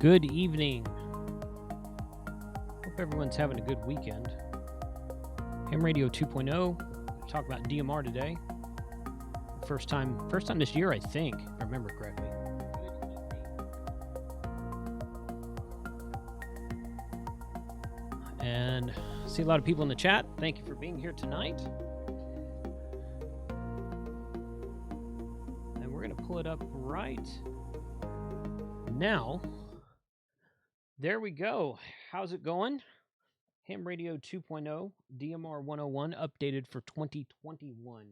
Good evening. Hope everyone's having a good weekend. Ham Radio 2.0. Talk about DMR today. First time this year, I think, if I remember correctly. And I see a lot of people in the chat. Thank you for being here tonight. And we're going to pull it up right now. There we go. How's it going? Ham Radio 2.0, DMR 101, updated for 2021.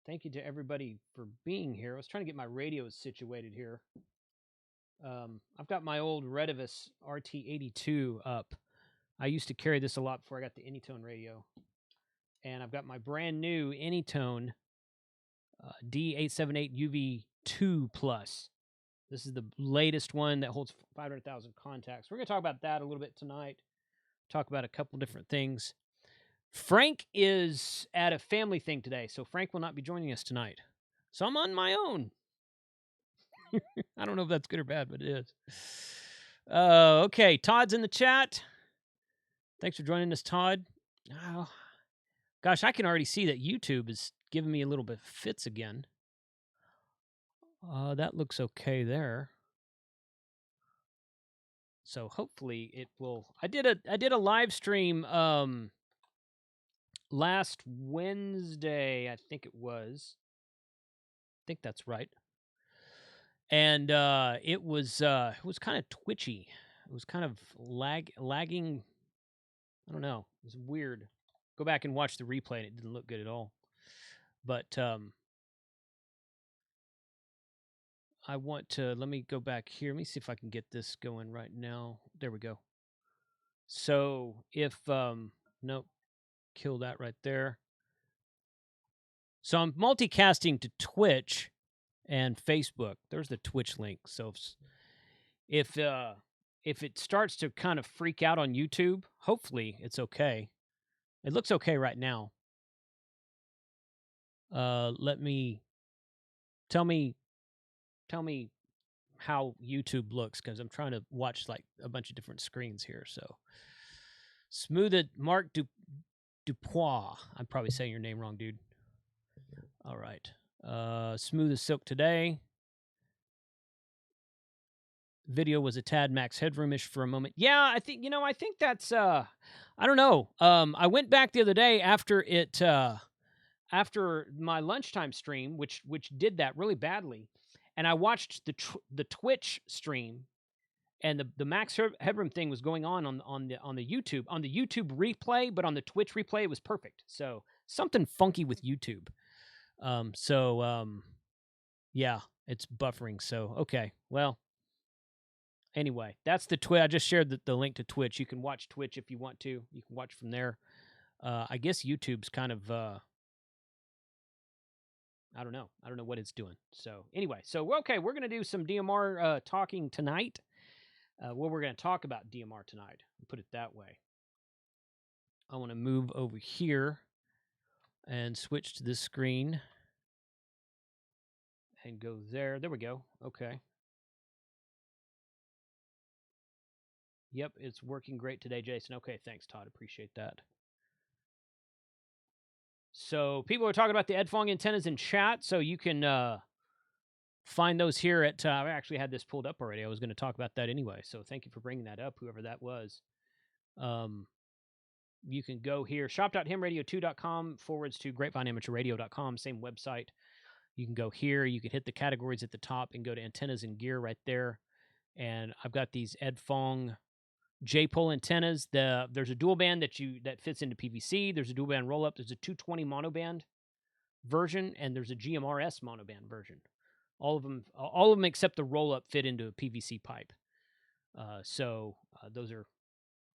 Thank you to everybody for being here. I was trying to get my radios situated here. I've got my old Redivus RT82 up. I used to carry this a lot before I got the Anytone radio. And I've got my brand new Anytone D878 UV2 Plus. This is the latest one that holds 500,000 contacts. We're going to talk about that a little bit tonight. Talk about a couple different things. Frank is at a family thing today, so Frank will not be joining us tonight. So I'm on my own. I don't know if that's good or bad, but it is. Okay, Todd's in the chat. Thanks for joining us, Todd. Oh, gosh, I can already see that YouTube is giving me a little bit of fits again. That looks okay there. So hopefully it will. I did a live stream last Wednesday, I think it was. I think that's right. And it was kind of twitchy. It was kind of lagging. I don't know. It was weird. Go back and watch the replay, and it didn't look good at all. But I want to, let me go back here. Let me see if I can get this going right now. There we go. So if, nope, kill that right there. So I'm multicasting to Twitch and Facebook. There's the Twitch link. So if it starts to kind of freak out on YouTube, hopefully it's okay. It looks okay right now. Tell me how YouTube looks, because I'm trying to watch like a bunch of different screens here. So Smooth it, Mark Dupois. I'm probably saying your name wrong, dude. All right. Smooth as silk today. Video was a tad max headroom-ish for a moment. Yeah, I think that's I don't know. I went back the other day after my lunchtime stream, which did that really badly, and I watched the Twitch stream, and the max headroom thing was going on the YouTube replay, but on the Twitch replay it was perfect. So something funky with YouTube. Yeah, it's buffering. So okay, well. Anyway, that's the Twitch. I just shared the link to Twitch. You can watch Twitch if you want to. You can watch from there. I guess YouTube's kind of, I don't know. I don't know what it's doing. So anyway, okay, we're going to do some DMR talking tonight. We're going to talk about DMR tonight. Put it that way. I want to move over here and switch to this screen and go there. There we go. Okay. Yep, it's working great today, Jason. Okay, thanks, Todd. Appreciate that. So people are talking about the Edfong antennas in chat, so you can find those here at, I actually had this pulled up already. I was going to talk about that anyway, so thank you for bringing that up, whoever that was. You can go here, shop.hamradio2.com/grapevineamateurradio.com, same website. You can go here, you can hit the categories at the top and go to antennas and gear right there. And I've got these Edfong J-pole antennas. There's a dual band that fits into PVC. There's a dual band roll up. There's a 220 monoband version, and there's a GMRS monoband version. All of them except the roll up fit into a PVC pipe. So those are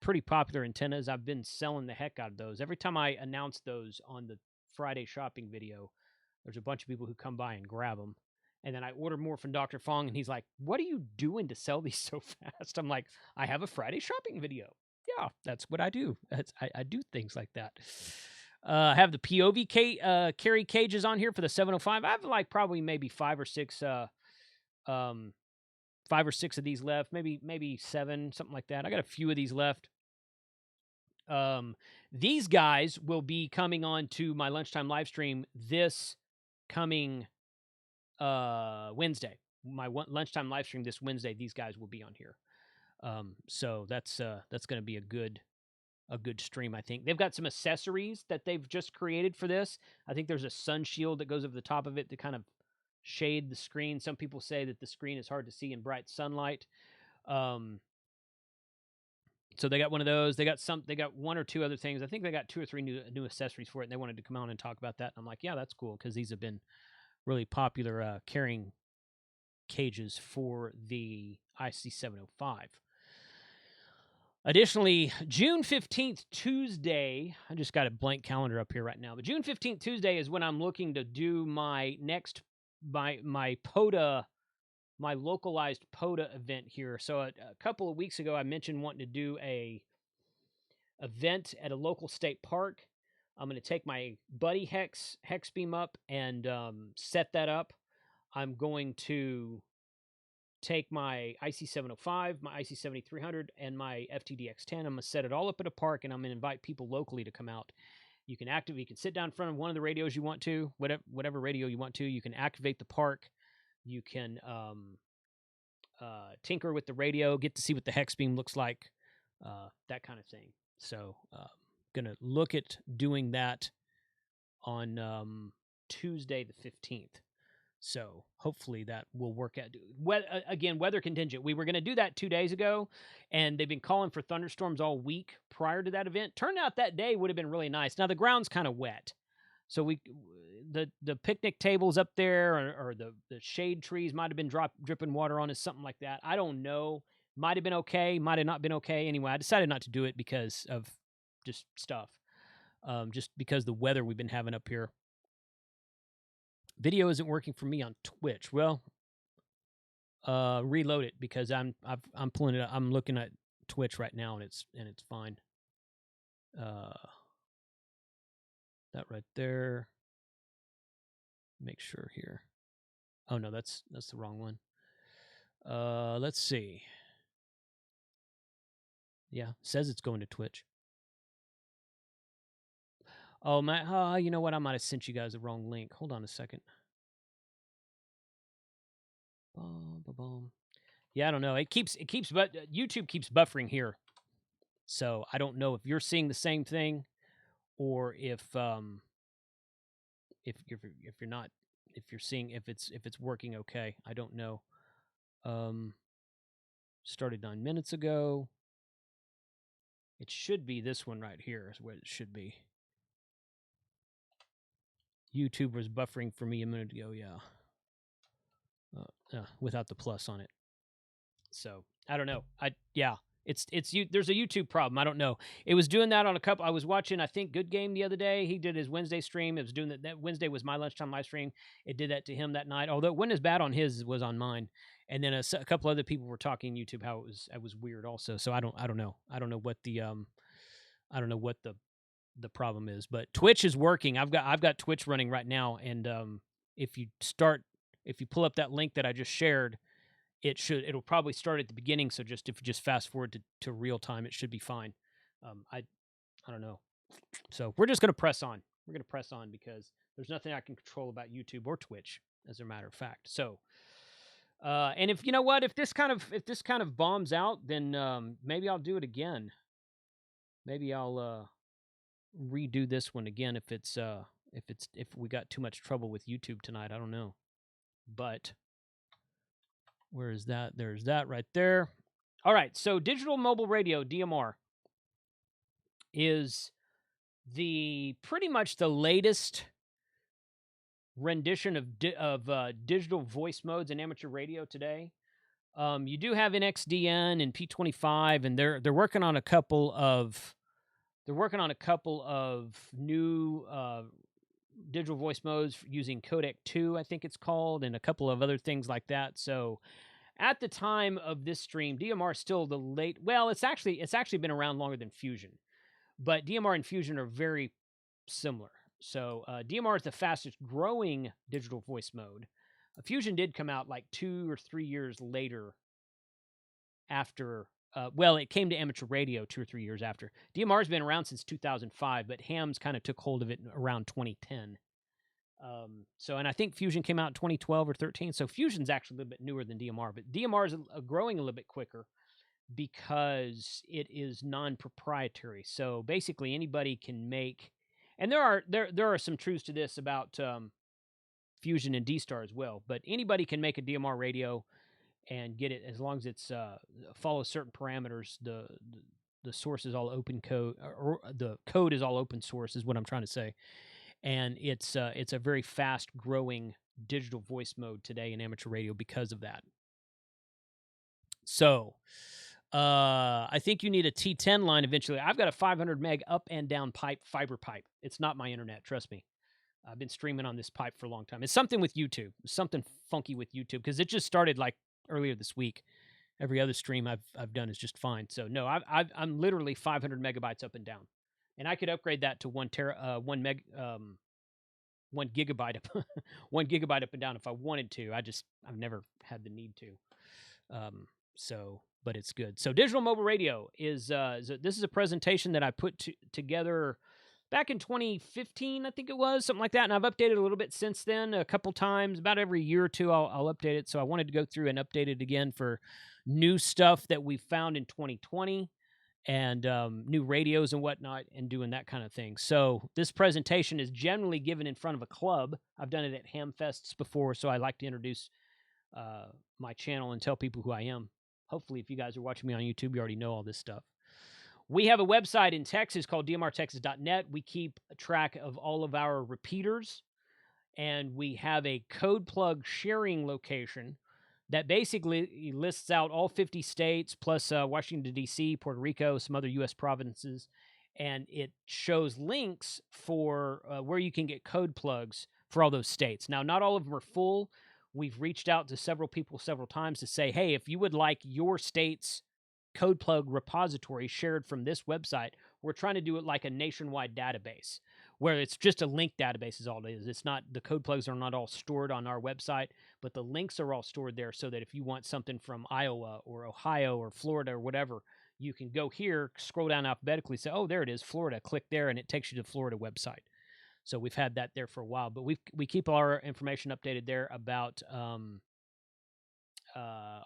pretty popular antennas. I've been selling the heck out of those. Every time I announce those on the Friday shopping video, there's a bunch of people who come by and grab them. And then I order more from Dr. Fong, and he's like, what are you doing to sell these so fast? I'm like, I have a Friday shopping video. Yeah, that's what I do. I do things like that. I have the POV carry cages on here for the 705. I have like probably maybe 5 or 6 5 or 6 of these left, maybe 7, something like that. I got a few of these left. These guys will be coming on to my lunchtime live stream this coming Wednesday. My lunchtime live stream this Wednesday. These guys will be on here. So that's going to be a good stream. I think they've got some accessories that they've just created for this. I think there's a sun shield that goes over the top of it to kind of shade the screen. Some people say that the screen is hard to see in bright sunlight. So they got one of those. They got 1 or 2 other things. I think they got 2 or 3 new accessories for it, and they wanted to come on and talk about that. And I'm like, yeah, that's cool, because these have been really popular carrying cages for the IC705. Additionally, June 15th, Tuesday, I just got a blank calendar up here right now, but June 15th, Tuesday is when I'm looking to do my next, my POTA, my localized POTA event here. So a couple of weeks ago, I mentioned wanting to do a event at a local state park. I'm going to take my Buddy hex beam up and set that up. I'm going to take my IC705, my IC7300, and my FTDX10. I'm going to set it all up at a park, and I'm going to invite people locally to come out. You can sit down in front of one of the radios you want to, whatever radio you want to. You can activate the park. You can tinker with the radio, get to see what the hex beam looks like, that kind of thing. So going to look at doing that on Tuesday the 15th. So hopefully that will work out. Again, weather contingent. We were going to do that 2 days ago, and they've been calling for thunderstorms all week prior to that event. Turned out that day would have been really nice. Now the ground's kind of wet, so the picnic tables up there, or the shade trees might have been dripping water on us, something like that. I don't know. Might have been okay. Might have not been okay. Anyway, I decided not to do it because of just stuff. Just because the weather we've been having up here. Video isn't working for me on Twitch. Well, reload it, because I'm pulling it up. I'm looking at Twitch right now, and it's fine. That right there. Make sure here. Oh no, that's the wrong one. Let's see. Yeah, says it's going to Twitch. Oh man, you know what? I might have sent you guys the wrong link. Hold on a second. Yeah, I don't know. It keeps, but YouTube keeps buffering here. So I don't know if you're seeing the same thing, or if you're not, if you're seeing if it's working okay. I don't know. Started 9 minutes ago. It should be this one right here is where it should be. YouTube was buffering for me a minute ago, yeah. Without the plus on it. So I don't know. There's a YouTube problem. I don't know. It was doing that on a couple. I was watching, I think, Good Game the other day. He did his Wednesday stream. It was doing that Wednesday was my lunchtime live stream. It did that to him that night. Although it wasn't as bad on his as it was on mine. And then a couple other people were talking YouTube how it was weird also. So I don't know. I don't know what the problem is. But Twitch is working. I've got Twitch running right now, and if you pull up that link that I just shared, it'll probably start at the beginning. So if you just fast forward to real time, it should be fine. I don't know. So we're just going to press on. We're going to press on because there's nothing I can control about YouTube or Twitch, as a matter of fact. So, and if you know what, if this kind of bombs out, then maybe I'll do it again. Maybe I'll redo this one again if we got too much trouble with YouTube tonight. I don't know, but. Where is that? There's that right there. All right, so digital mobile radio, DMR, is pretty much the latest rendition of digital voice modes in amateur radio today. You do have NXDN and P25, and they're working on a couple of new digital voice modes using codec 2, I think it's called, and a couple of other things like that. So at the time of this stream, DMR is still it's actually been around longer than Fusion, but DMR and Fusion are very similar. So DMR is the fastest growing digital voice mode. Fusion did come out like 2 or 3 years later after. Well, it came to amateur radio 2 or 3 years after. DMR's been around since 2005, but hams kind of took hold of it around 2010. And I think Fusion came out in 2012 or 13. So Fusion's actually a little bit newer than DMR, but DMR is growing a little bit quicker because it is non-proprietary. So basically, anybody can make, and there are some truths to this about Fusion and D-Star as well. But anybody can make a DMR radio and get it as long as it's follows certain parameters. The source is all open code, or the code is all open source, is what I'm trying to say. And it's a very fast growing digital voice mode today in amateur radio because of that. So I think you need a T10 line eventually. I've got a 500 meg up and down fiber pipe. It's not my internet, trust me. I've been streaming on this pipe for a long time. It's something with YouTube, something funky with YouTube, because it just started like earlier this week. Every other stream I've done is just fine. So no, I'm literally 500 megabytes up and down, and I could upgrade that to 1 gigabyte up, 1 gigabyte up and down if I wanted to. I've never had the need to. But it's good. So digital mobile radio is this is a presentation that I put together back in 2015, I think it was, something like that. And I've updated a little bit since then, a couple times, about every year or two I'll update it. So I wanted to go through and update it again for new stuff that we found in 2020 and new radios and whatnot and doing that kind of thing. So this presentation is generally given in front of a club. I've done it at ham fests before, so I like to introduce my channel and tell people who I am. Hopefully, if you guys are watching me on YouTube, you already know all this stuff. We have a website in Texas called dmrtexas.net. We keep track of all of our repeaters, and we have a code plug sharing location that basically lists out all 50 states, plus Washington, D.C., Puerto Rico, some other U.S. provinces, and it shows links for where you can get code plugs for all those states. Now, not all of them are full. We've reached out to several people several times to say, hey, if you would like your state's code plug repository shared from this website, we're trying to do it like a nationwide database where it's just a link database is all it is. It's not, the code plugs are not all stored on our website, but the links are all stored there so that if you want something from Iowa or Ohio or Florida or whatever, you can go here, scroll down alphabetically, say, oh, there it is, Florida, click there, and it takes you to the Florida website. So we've had that there for a while, but we keep our information updated there about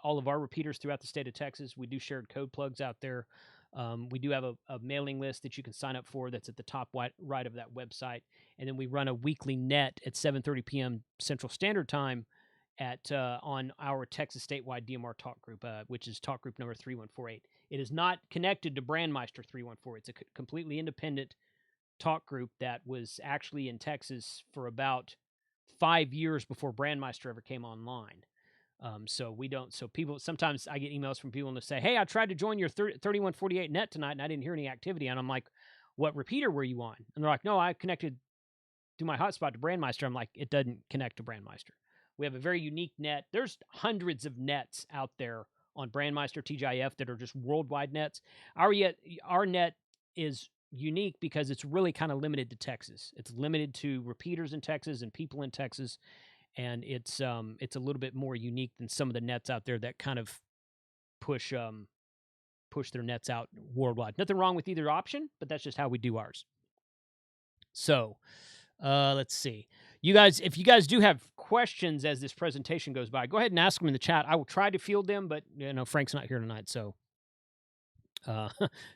all of our repeaters throughout the state of Texas. We do shared code plugs out there. We do have a mailing list that you can sign up for that's at the top right of that website. And then we run a weekly net at 7:30 p.m. Central Standard Time on our Texas statewide DMR talk group, which is talk group number 3148. It is not connected to Brandmeister 314. It's a completely independent talk group that was actually in Texas for about 5 years before Brandmeister ever came online. So people, sometimes I get emails from people and they say, hey, I tried to join your 3148 net tonight and I didn't hear any activity. And I'm like, what repeater were you on? And they're like, no, I connected through my hotspot to Brandmeister. I'm like, it doesn't connect to Brandmeister. We have a very unique net. There's hundreds of nets out there on Brandmeister TGIF that are just worldwide nets. Our net is unique because it's really kind of limited to Texas. It's limited to repeaters in Texas and people in Texas. And it's a little bit more unique than some of the nets out there that kind of push their nets out worldwide. Nothing wrong with either option, but that's just how we do ours. So let's see. You guys, if you guys do have questions as this presentation goes by, go ahead and ask them in the chat. I will try to field them, but Frank's not here tonight, so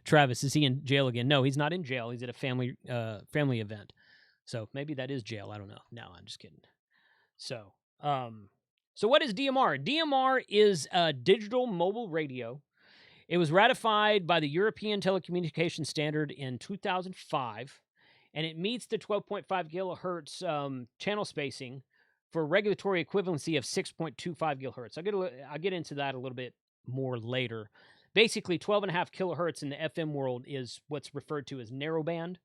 Travis, is he in jail again? No, he's not in jail. He's at a family event. So maybe that is jail. I don't know. No, I'm just kidding. So what is DMR? DMR is a digital mobile radio. It was ratified by the European Telecommunication Standard in 2005, and it meets the 12.5 gigahertz channel spacing for regulatory equivalency of 6.25 gigahertz. I'll get into that a little bit more later. Basically, 12.5 kilohertz in the FM world is what's referred to as narrowband.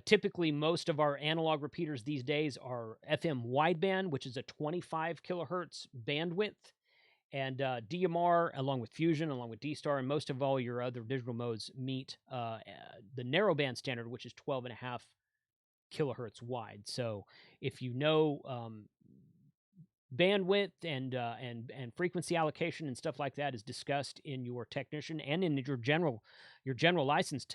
Typically, most of our analog repeaters these days are FM wideband, which is a 25 kilohertz bandwidth. And DMR, along with Fusion, along with D-Star, and most of all your other digital modes meet the narrowband standard, which is 12.5 kilohertz wide. So if you know bandwidth and frequency allocation and stuff like that is discussed in your technician, and in your general license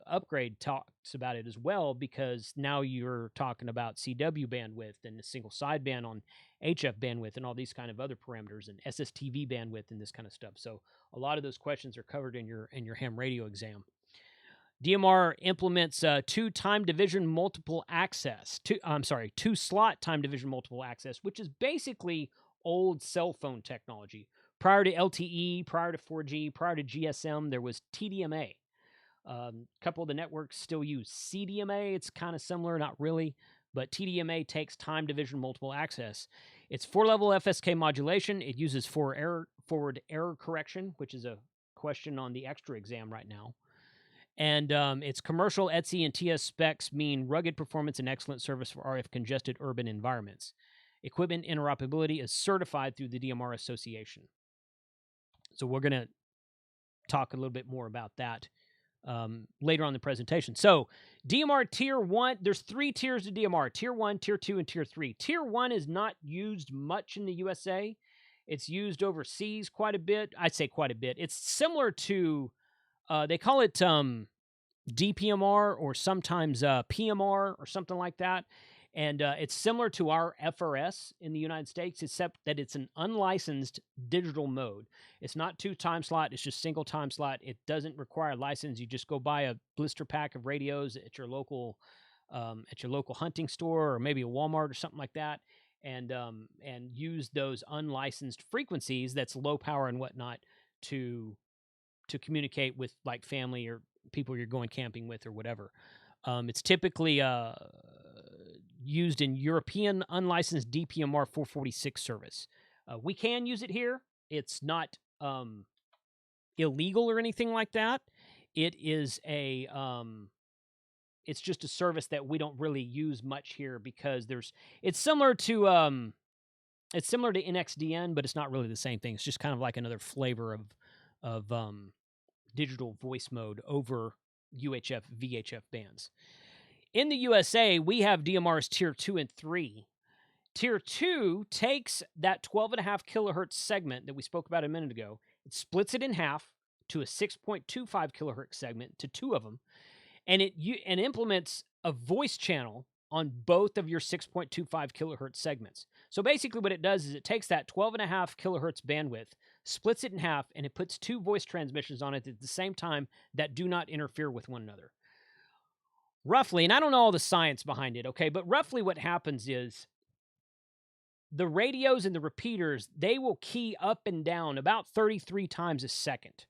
upgrade talks about it as well, because now you're talking about CW bandwidth and a single sideband on HF bandwidth and all these kind of other parameters, and SSTV bandwidth and this kind of stuff. So a lot of those questions are covered in your ham radio exam. DMR implements two slot time division multiple access, which is basically old cell phone technology. Prior to LTE, prior to 4G, prior to GSM, there was TDMA. A couple of the networks still use CDMA. It's kind of similar, not really, but TDMA takes time division multiple access. It's 4-level FSK modulation. It uses forward error correction, which is a question on the extra exam right now. And its commercial ETSI and TS specs mean rugged performance and excellent service for RF congested urban environments. Equipment interoperability is certified through the DMR Association. So we're going to talk a little bit more about that later on in the presentation. So DMR Tier 1, there's 3 tiers of DMR, Tier 1, Tier 2, and Tier 3. Tier 1 is not used much in the USA. It's used overseas quite a bit. I'd say quite a bit. It's similar to... they call it DPMR or sometimes PMR or something like that. And it's similar to our FRS in the United States, except that it's an unlicensed digital mode. It's not 2 time slot. It's just single time slot. It doesn't require a license. You just go buy a blister pack of radios at your local hunting store, or maybe a Walmart or something like that, and use those unlicensed frequencies that's low power and whatnot to communicate with like family or people you're going camping with or whatever. It's typically used in European unlicensed DPMR 446 service. We can use it here. It's not illegal or anything like that. It is it's just a service that we don't really use much here, because it's similar to NXDN, but it's not really the same thing. It's just kind of like another flavor of digital voice mode over UHF, VHF bands. In the USA, we have DMRs Tier 2 and 3. Tier 2 takes that 12.5 kilohertz segment that we spoke about a minute ago. It splits it in half to a 6.25 kilohertz segment, to 2 of them, and it implements a voice channel on both of your 6.25 kilohertz segments. So basically what it does is it takes that 12.5 kilohertz bandwidth, splits it in half, and it puts 2 voice transmissions on it at the same time that do not interfere with one another. Roughly, and I don't know all the science behind it, okay, but roughly what happens is the radios and the repeaters, they will key up and down about 33 times a second.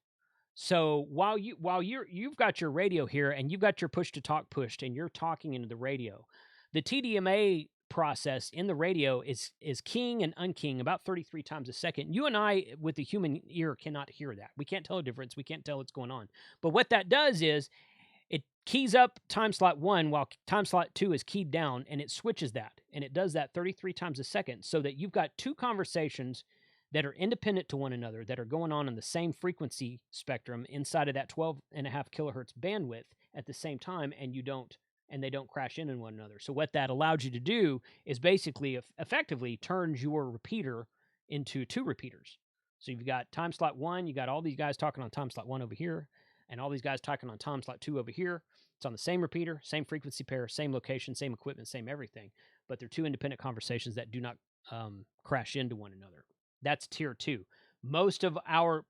So while you've got your radio here and you've got your push to talk pushed and you're talking into the radio, the TDMA process in the radio is keying and unkeying about 33 times a second. You and I, with the human ear, cannot hear that. We can't tell a difference. We can't tell what's going on. But what that does is it keys up time slot 1 while time slot 2 is keyed down, and it switches that. And it does that 33 times a second, so that you've got 2 conversations that are independent to one another, that are going on in the same frequency spectrum inside of that 12.5 kilohertz bandwidth at the same time, and they don't crash in one another. So what that allows you to do is basically effectively turns your repeater into 2 repeaters. So you've got time slot 1, you got all these guys talking on time slot 1 over here, and all these guys talking on time slot 2 over here. It's on the same repeater, same frequency pair, same location, same equipment, same everything, but they're 2 independent conversations that do not crash into one another. That's Tier 2.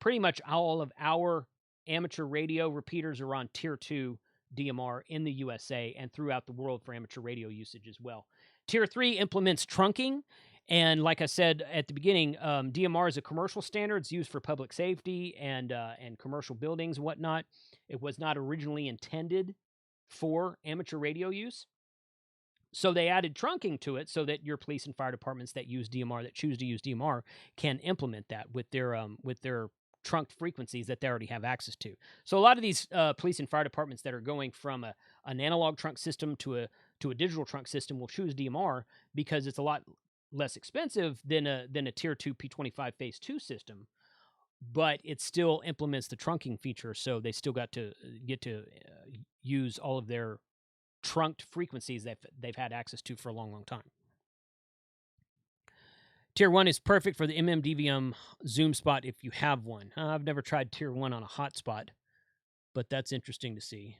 Pretty much all of our amateur radio repeaters are on Tier 2 DMR in the USA and throughout the world for amateur radio usage as well. Tier 3 implements trunking, and like I said at the beginning, DMR is a commercial standard. It's used for public safety and commercial buildings and whatnot. It was not originally intended for amateur radio use. So they added trunking to it so that your police and fire departments that use DMR, that choose to use DMR, can implement that with their trunked frequencies that they already have access to. So a lot of these police and fire departments that are going from an analog trunk system to a digital trunk system will choose DMR because it's a lot less expensive than a Tier 2 P25 Phase 2 system, but it still implements the trunking feature, so they still get to use all of their trunked frequencies that they've had access to for a long, long time. Tier 1 is perfect for the MMDVM zoom spot if you have one. I've never tried Tier 1 on a hotspot, but that's interesting to see.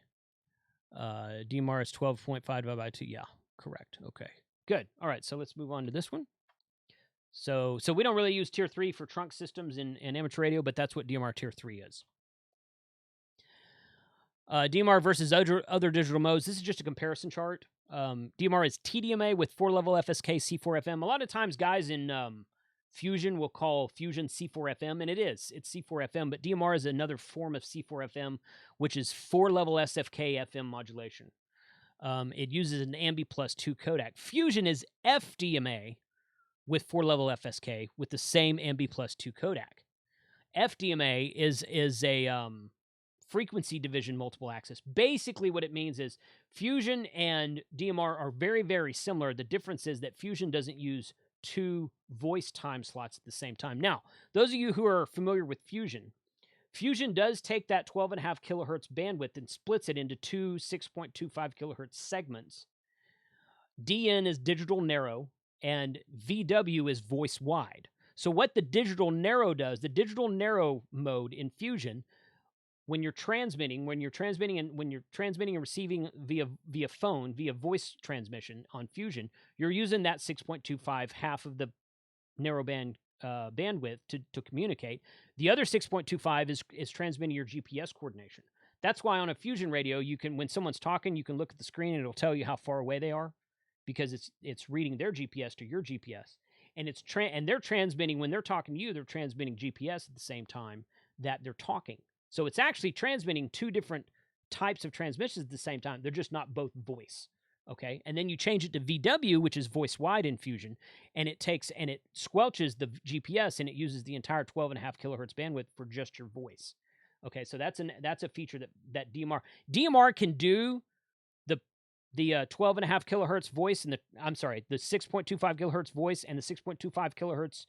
DMR is 12.5 divided by 2. Yeah, correct. Okay, good. All right, so let's move on to this one. So we don't really use Tier 3 for trunk systems in amateur radio, but that's what DMR Tier 3 is. DMR versus other digital modes. This is just a comparison chart. DMR is TDMA with 4-level FSK C4FM. A lot of times guys in Fusion will call Fusion C4FM, and it is. It's C4FM, but DMR is another form of C4FM, which is 4-level SFK FM modulation. It uses an AMBI plus 2 codec. Fusion is FDMA with 4-level FSK with the same AMBI plus 2 codec. FDMA is a frequency division multiple access. Basically what it means is Fusion and DMR are very, very similar. The difference is that Fusion doesn't use 2 voice time slots at the same time. Now, those of you who are familiar with Fusion, Fusion does take that 12.5 kilohertz bandwidth and splits it into 2 6.25 kilohertz segments. DN is digital narrow and VW is voice wide. So what the digital narrow does, the digital narrow mode in Fusion, when you're transmitting and receiving via phone, via voice transmission on Fusion, you're using that 6.25, half of the narrowband bandwidth to communicate. The other 6.25 is transmitting your GPS coordination. That's why on a Fusion radio, you can, when someone's talking, you can look at the screen and it'll tell you how far away they are, because it's reading their GPS to your GPS, and they're transmitting, when they're talking to you, they're transmitting GPS at the same time that they're talking. So it's actually transmitting 2 different types of transmissions at the same time. They're just not both voice. Okay. And then you change it to VW, which is voice wide in Fusion, and it squelches the GPS and it uses the entire 12.5 kilohertz bandwidth for just your voice. Okay. So that's a feature that DMR can do the 12.5 kilohertz voice and the 6.25 kilohertz voice and the 6.25 kilohertz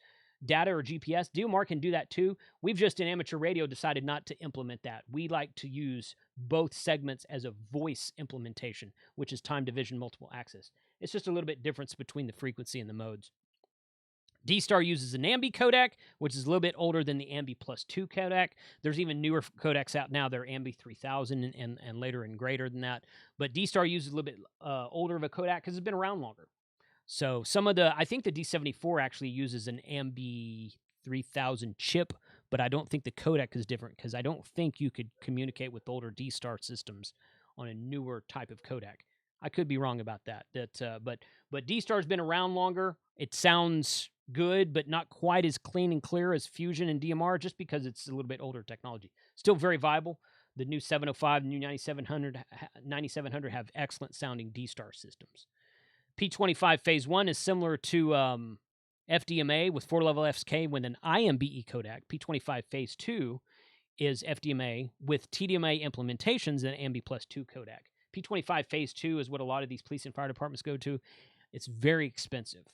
data or GPS. DMR can do that too. We've just in amateur radio decided not to implement that. We like to use both segments as a voice implementation, which is time division multiple access. It's just a little bit difference between the frequency and the modes. D-Star uses an AMBI codec, which is a little bit older than the AMBI plus 2 codec. There's even newer codecs out now. They're AMBI 3000 and later and greater than that. But D-Star uses a little bit older of a codec because it's been around longer. So I think the D74 actually uses an AMBI 3000 chip, but I don't think the codec is different because I don't think you could communicate with older D-Star systems on a newer type of codec. I could be wrong about that. But D-Star's been around longer. It sounds good, but not quite as clean and clear as Fusion and DMR, just because it's a little bit older technology. Still very viable. The new 705, the new 9700 have excellent sounding D-Star systems. P25 Phase 1 is similar to FDMA with 4-level FSK with an IMBE codec. P25 Phase 2 is FDMA with TDMA implementations and AMBI plus 2 codec. P25 Phase 2 is what a lot of these police and fire departments go to. It's very expensive.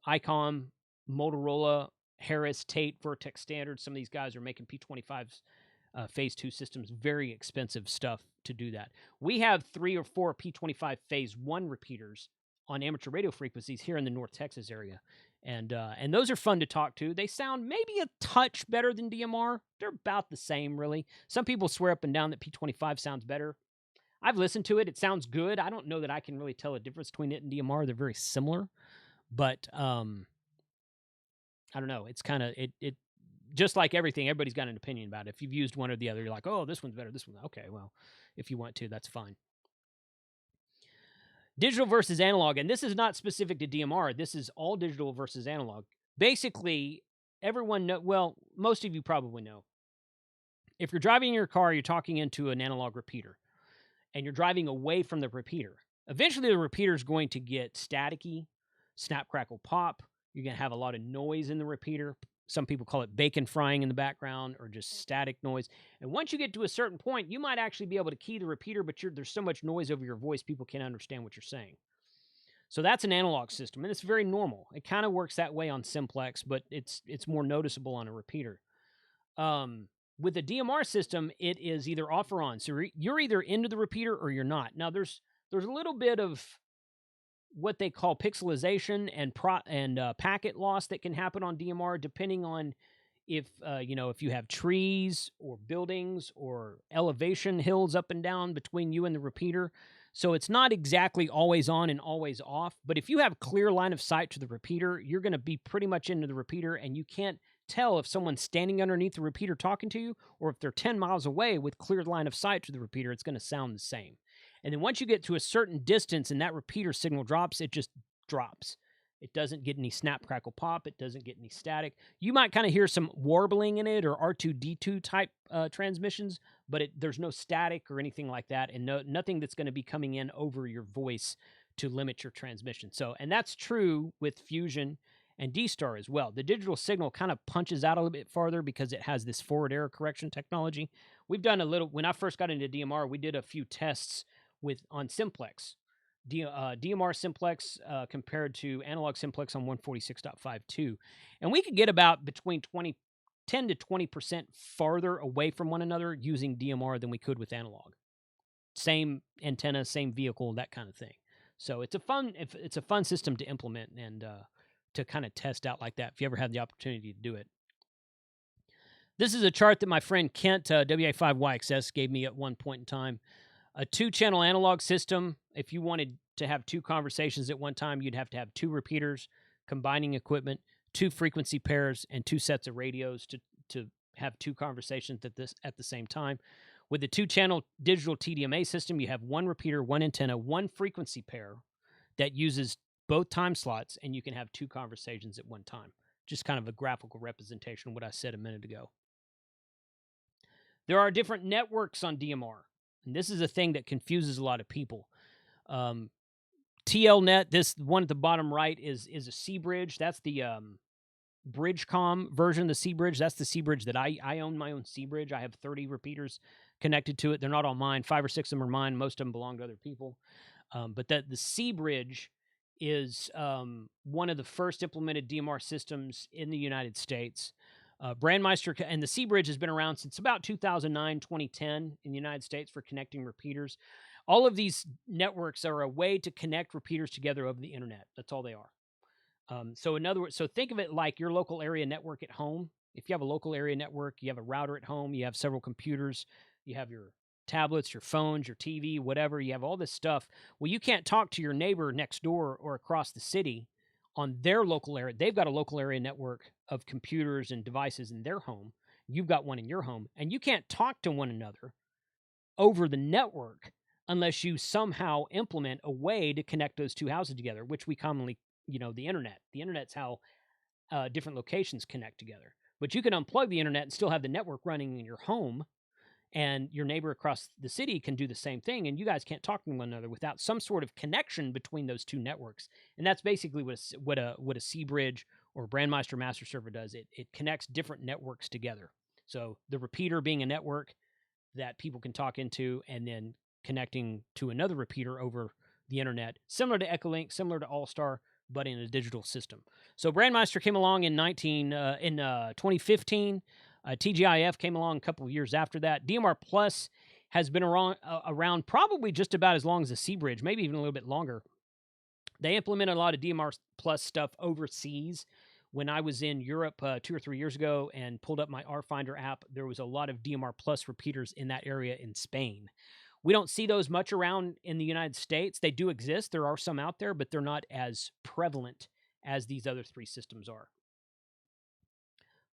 ICOM, Motorola, Harris, Tate, Vertex Standard, some of these guys are making P25's Phase 2 systems. Very expensive stuff to do that. We have 3 or 4 P25 Phase 1 repeaters on amateur radio frequencies here in the North Texas area. And those are fun to talk to. They sound maybe a touch better than DMR. They're about the same, really. Some people swear up and down that P25 sounds better. I've listened to it. It sounds good. I don't know that I can really tell a difference between it and DMR. They're very similar. But I don't know. It's kind of it just like everything. Everybody's got an opinion about it. If you've used one or the other, you're like, oh, this one's better. This one. Okay, well, if you want to, that's fine. Digital versus analog, and this is not specific to DMR. This is all digital versus analog. Basically, most of you probably know. If you're driving in your car, you're talking into an analog repeater, and you're driving away from the repeater. Eventually, the repeater is going to get staticky, snap, crackle, pop. You're going to have a lot of noise in the repeater. Some people call it bacon frying in the background or just static noise. And once you get to a certain point, you might actually be able to key the repeater, but there's so much noise over your voice, people can't understand what you're saying. So that's an analog system, and it's very normal. It kind of works that way on Simplex, but it's more noticeable on a repeater. With the DMR system, it is either off or on. So you're either into the repeater or you're not. Now, there's a little bit of what they call pixelization and packet loss that can happen on DMR, depending on if if you have trees or buildings or elevation hills up and down between you and the repeater. So it's not exactly always on and always off, but if you have clear line of sight to the repeater, you're going to be pretty much into the repeater, and you can't tell if someone's standing underneath the repeater talking to you or if they're 10 miles away with clear line of sight to the repeater. It's going to sound the same. And then once you get to a certain distance and that repeater signal drops, it just drops. It doesn't get any snap, crackle, pop. It doesn't get any static. You might kind of hear some warbling in it or R2D2 type transmissions, but there's no static or anything like that, and nothing that's going to be coming in over your voice to limit your transmission. So, and that's true with Fusion and D-Star as well. The digital signal kind of punches out a little bit farther because it has this forward error correction technology. We've done a little, when I first got into DMR, we did a few tests on Simplex. DMR Simplex compared to analog Simplex on 146.52. And we could get about between 10 to 20% farther away from one another using DMR than we could with analog. Same antenna, same vehicle, that kind of thing. So it's a fun system to implement and to kind of test out like that if you ever have the opportunity to do it. This is a chart that my friend Kent, WA5YXS, gave me at one point in time. A 2-channel analog system, if you wanted to have 2 conversations at one time, you'd have to have 2 repeaters, combining equipment, 2 frequency pairs, and 2 sets of radios to have 2 conversations at the same time. With the 2-channel digital TDMA system, you have 1 repeater, 1 antenna, 1 frequency pair that uses both time slots, and you can have 2 conversations at one time. Just kind of a graphical representation of what I said a minute ago. There are different networks on DMR. And this is a thing that confuses a lot of people. TLNet, this one at the bottom right, is a C bridge. That's the Bridgecom version, the C bridge. That's the C bridge that I own my own C bridge. I have 30 repeaters connected to it. They're not all mine. 5 or 6 of them are mine. Most of them belong to other people. But the C bridge is one of the first implemented DMR systems in the United States. Brandmeister and the C bridge has been around since about 2009, 2010 in the United States for connecting repeaters. All of these networks are a way to connect repeaters together over the internet. That's all they are. So in other words, so think of it like your local area network at home. If you have a local area network, you have a router at home, you have several computers, you have your tablets, your phones, your TV, whatever, you have all this stuff. Well, you can't talk to your neighbor next door or across the city on their local area. They've got a local area network of computers and devices in their home. You've got one in your home, and you can't talk to one another over the network unless you somehow implement a way to connect those 2 houses together, which we commonly, the internet. The internet's how different locations connect together. But you can unplug the internet and still have the network running in your home, and your neighbor across the city can do the same thing, and you guys can't talk to one another without some sort of connection between those 2 networks. And that's basically what a C bridge or Brandmeister master server does. It connects different networks together. So the repeater being a network that people can talk into, and then connecting to another repeater over the internet, similar to Echolink, similar to All-Star, but in a digital system. So Brandmeister came along in 2015. TGIF came along a couple of years after that. DMR Plus has been around probably just about as long as the C bridge, maybe even a little bit longer. They implemented a lot of DMR Plus stuff overseas. When I was in Europe 2 or 3 years ago and pulled up my RFinder app, there was a lot of DMR Plus repeaters in that area in Spain. We don't see those much around in the United States. They do exist. There are some out there, but they're not as prevalent as these other 3 systems are.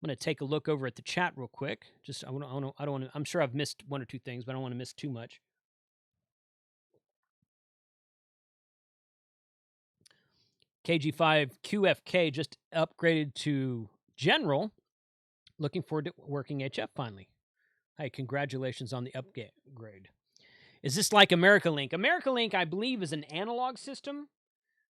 I'm going to take a look over at the chat real quick. I'm sure I've missed 1 or 2 things, but I don't want to miss too much. KG5 QFK just upgraded to General. Looking forward to working HF finally. Hey, congratulations on the upgrade. Is this like AmericaLink? AmericaLink, I believe, is an analog system.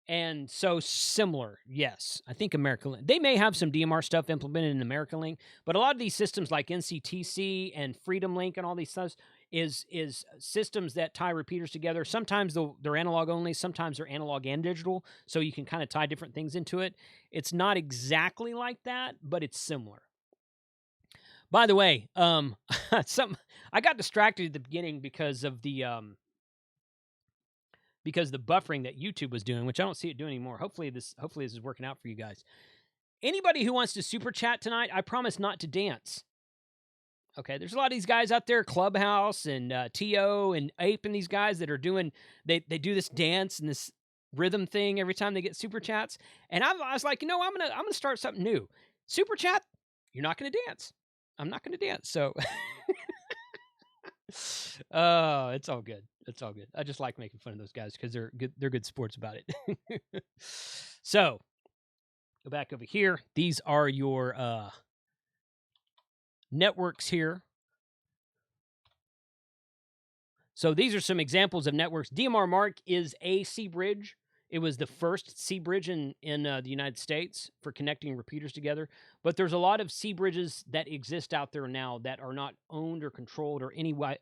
And so similar, yes. I think AmericaLink. They may have some DMR stuff implemented in AmericaLink, but a lot of these systems like NCTC and Freedom Link and all these stuff is systems that tie repeaters together. Sometimes they're analog only, sometimes they're analog and digital, so you can kind of tie different things into it. It's not exactly like that, but it's similar. By the way, I got distracted at the beginning because of the because the buffering that YouTube was doing, which I don't see it doing anymore. Hopefully this is working out for you guys. Anybody who wants to super chat tonight, I promise not to dance. Okay, there's a lot of these guys out there, Clubhouse and T.O. and Ape and these guys that are doing, they do this dance and this rhythm thing every time they get super chats. And I was like, I'm gonna start something new. Super chat, you're not gonna dance. I'm not gonna dance. So oh, it's all good. It's all good. I just like making fun of those guys because they're good sports about it. So go back over here. These are your networks here. So these are some examples of networks. DMR Mark is a C bridge. It was the first C bridge in the United States for connecting repeaters together. But there's a lot of C bridges that exist out there now that are not owned or controlled or any way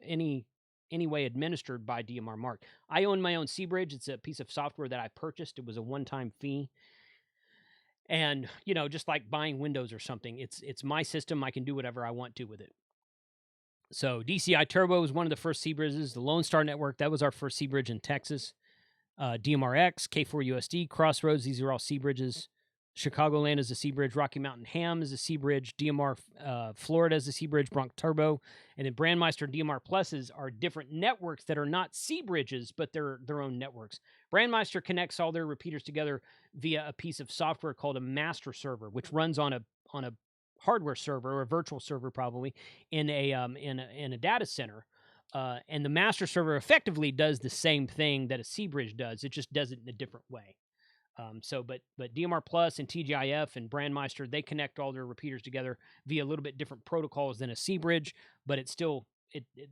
administered by DMR Mark. I own my own C bridge. It's a piece of software that I purchased. It was a one-time fee. And, just like buying Windows or something, it's my system. I can do whatever I want to with it. So DCI Turbo was one of the first C bridges. The Lone Star Network, that was our first C bridge in Texas. DMRX, K4USD, Crossroads, these are all C bridges. Chicagoland is a C bridge. Rocky Mountain Ham is a C bridge. DMR Florida is a C bridge. Bronx Turbo. And then Brandmeister and DMR Pluses are different networks that are not C bridges, but they're their own networks. Brandmeister connects all their repeaters together via a piece of software called a master server, which runs on a hardware server or a virtual server probably in a data center. And the master server effectively does the same thing that a C bridge does. It just does it in a different way. But DMR Plus and TGIF and Brandmeister, they connect all their repeaters together via a little bit different protocols than a C bridge, but it's still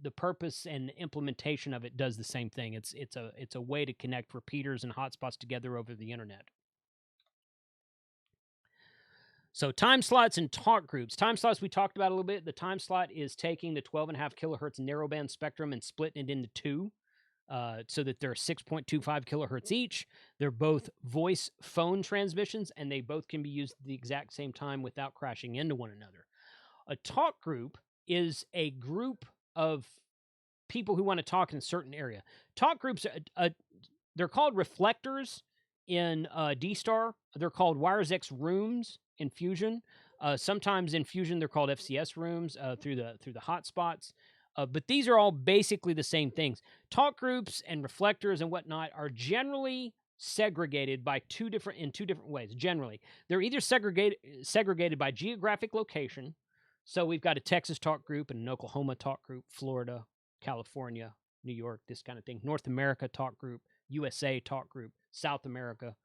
the purpose and the implementation of it does the same thing. It's a way to connect repeaters and hotspots together over the internet. So time slots and talk groups. Time slots we talked about a little bit. The time slot is taking the 12.5 kilohertz narrowband spectrum and splitting it into two. So that they're 6.25 kilohertz each. They're both voice phone transmissions, and they both can be used at the exact same time without crashing into one another. A talk group is a group of people who want to talk in a certain area. Talk groups, they're called reflectors in D-Star. They're called WiresX rooms in Fusion. Sometimes in Fusion, they're called FCS rooms through the hotspots. But these are all basically the same things. Talk groups and reflectors and whatnot are generally segregated by two different ways. Generally, they're either segregated by geographic location. So we've got a Texas talk group and an Oklahoma talk group, Florida, California, New York, this kind of thing. North America talk group, USA talk group, South America,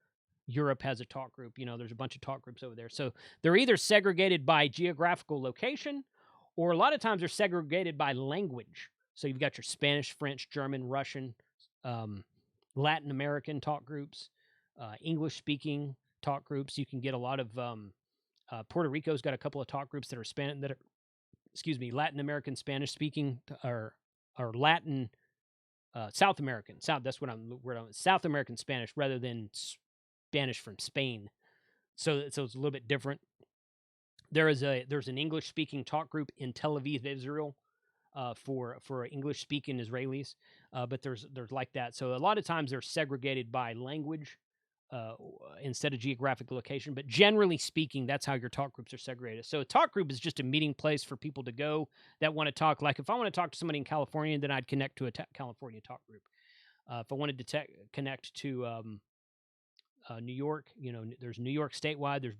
Europe has a talk group. There's a bunch of talk groups over there. So they're either segregated by geographical location, or a lot of times they're segregated by language. So you've got your Spanish, French, German, Russian, Latin American talk groups, English-speaking talk groups. You can get a lot of Puerto Rico's got a couple of talk groups that are Latin American Spanish-speaking or Latin South American. That's what I'm South American Spanish rather than Spanish from Spain. So it's a little bit different. There's an English-speaking talk group in Tel Aviv, Israel, for English-speaking Israelis, but there's like that. So a lot of times they're segregated by language instead of geographic location. But generally speaking, that's how your talk groups are segregated. So a talk group is just a meeting place for people to go that want to talk. Like if I want to talk to somebody in California, then I'd connect to a California talk group. If I wanted to connect to New York, there's New York statewide, there's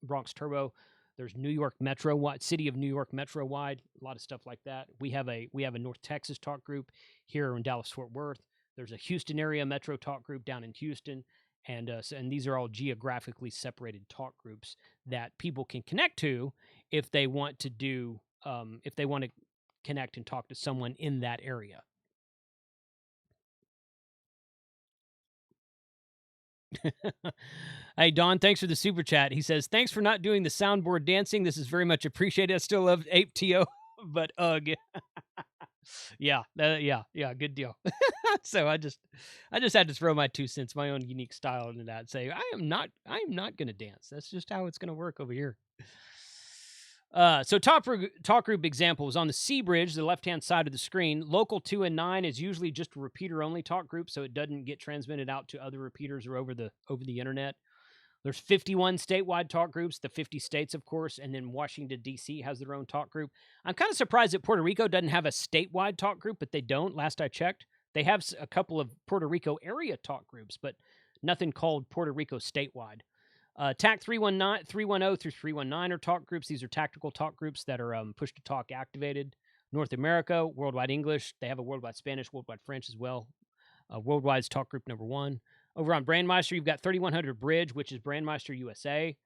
Bronx Turbo. There's New York Metro wide, City of New York Metro wide, a lot of stuff like that. We have a North Texas talk group here in Dallas Fort Worth. There's a Houston area Metro talk group down in Houston, and these are all geographically separated talk groups that people can connect to if they want to connect and talk to someone in that area. Hey, Don, thanks for the super chat. He says, thanks for not doing the soundboard dancing. This is very much appreciated. I still love Ape TO, but yeah, good deal. So I just had to throw my 2 cents, my own unique style into that. Say, I am not going to dance. That's just how it's going to work over here. So talk group example is on the C bridge, the left-hand side of the screen. Local 2 and 9 is usually just a repeater-only talk group, so it doesn't get transmitted out to other repeaters or over the internet. There's 51 statewide talk groups, the 50 states, of course, and then Washington, D.C. has their own talk group. I'm kind of surprised that Puerto Rico doesn't have a statewide talk group, but they don't, last I checked. They have a couple of Puerto Rico area talk groups, but nothing called Puerto Rico statewide. TAC 310 through 319 are talk groups. These are tactical talk groups that are push-to-talk activated. North America, Worldwide English. They have a Worldwide Spanish, Worldwide French as well. Worldwide's talk group number 1. Over on Brandmeister, you've got 3100 Bridge, which is Brandmeister USA.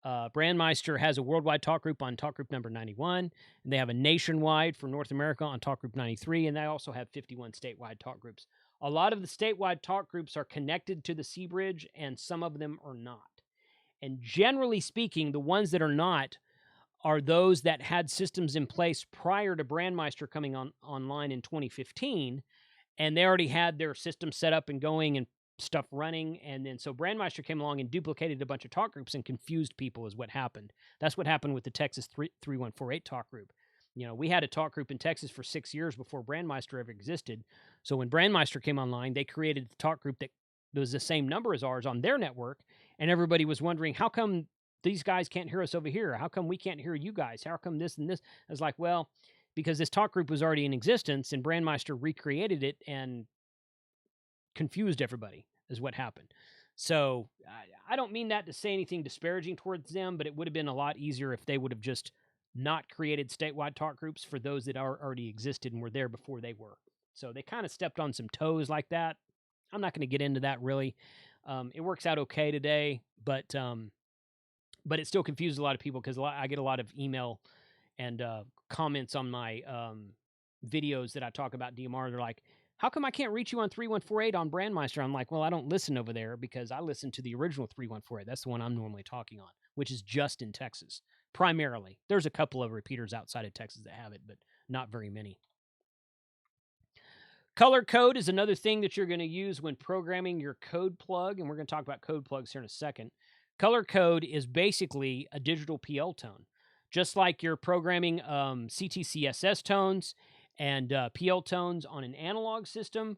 Brandmeister has a worldwide talk group on talk group number 91, and they have a nationwide for North America on talk group 93, and they also have 51 statewide talk groups. A lot of the statewide talk groups are connected to the C Bridge, and some of them are not. And generally speaking, the ones that are not are those that had systems in place prior to Brandmeister coming online in 2015, and they already had their system set up and going and stuff running. And then so Brandmeister came along and duplicated a bunch of talk groups and confused people is what happened. That's what happened with the Texas 3148 talk group. You know, we had a talk group in Texas for 6 years before Brandmeister ever existed. So when Brandmeister came online, they created the talk group that was the same number as ours on their network. And everybody was wondering, how come these guys can't hear us over here? How come we can't hear you guys? How come this and this? I was like, well, because this talk group was already in existence and Brandmeister recreated it and confused everybody is what happened. So I don't mean that to say anything disparaging towards them, but it would have been a lot easier if they would have just not created statewide talk groups for those that already existed and were there before they were. So they kind of stepped on some toes like that. I'm not going to get into that really. It works out okay today, but it still confuses a lot of people because I get a lot of email and comments on my videos that I talk about DMR. They're like, how come I can't reach you on 3148 on Brandmeister? I'm like, well, I don't listen over there because I listen to the original 3148. That's the one I'm normally talking on, which is just in Texas, primarily. There's a couple of repeaters outside of Texas that have it, but not very many. Color code is another thing that you're going to use when programming your code plug, and we're going to talk about code plugs here in a second. Color code is basically a digital PL tone. Just like you're programming CTCSS tones and PL tones on an analog system,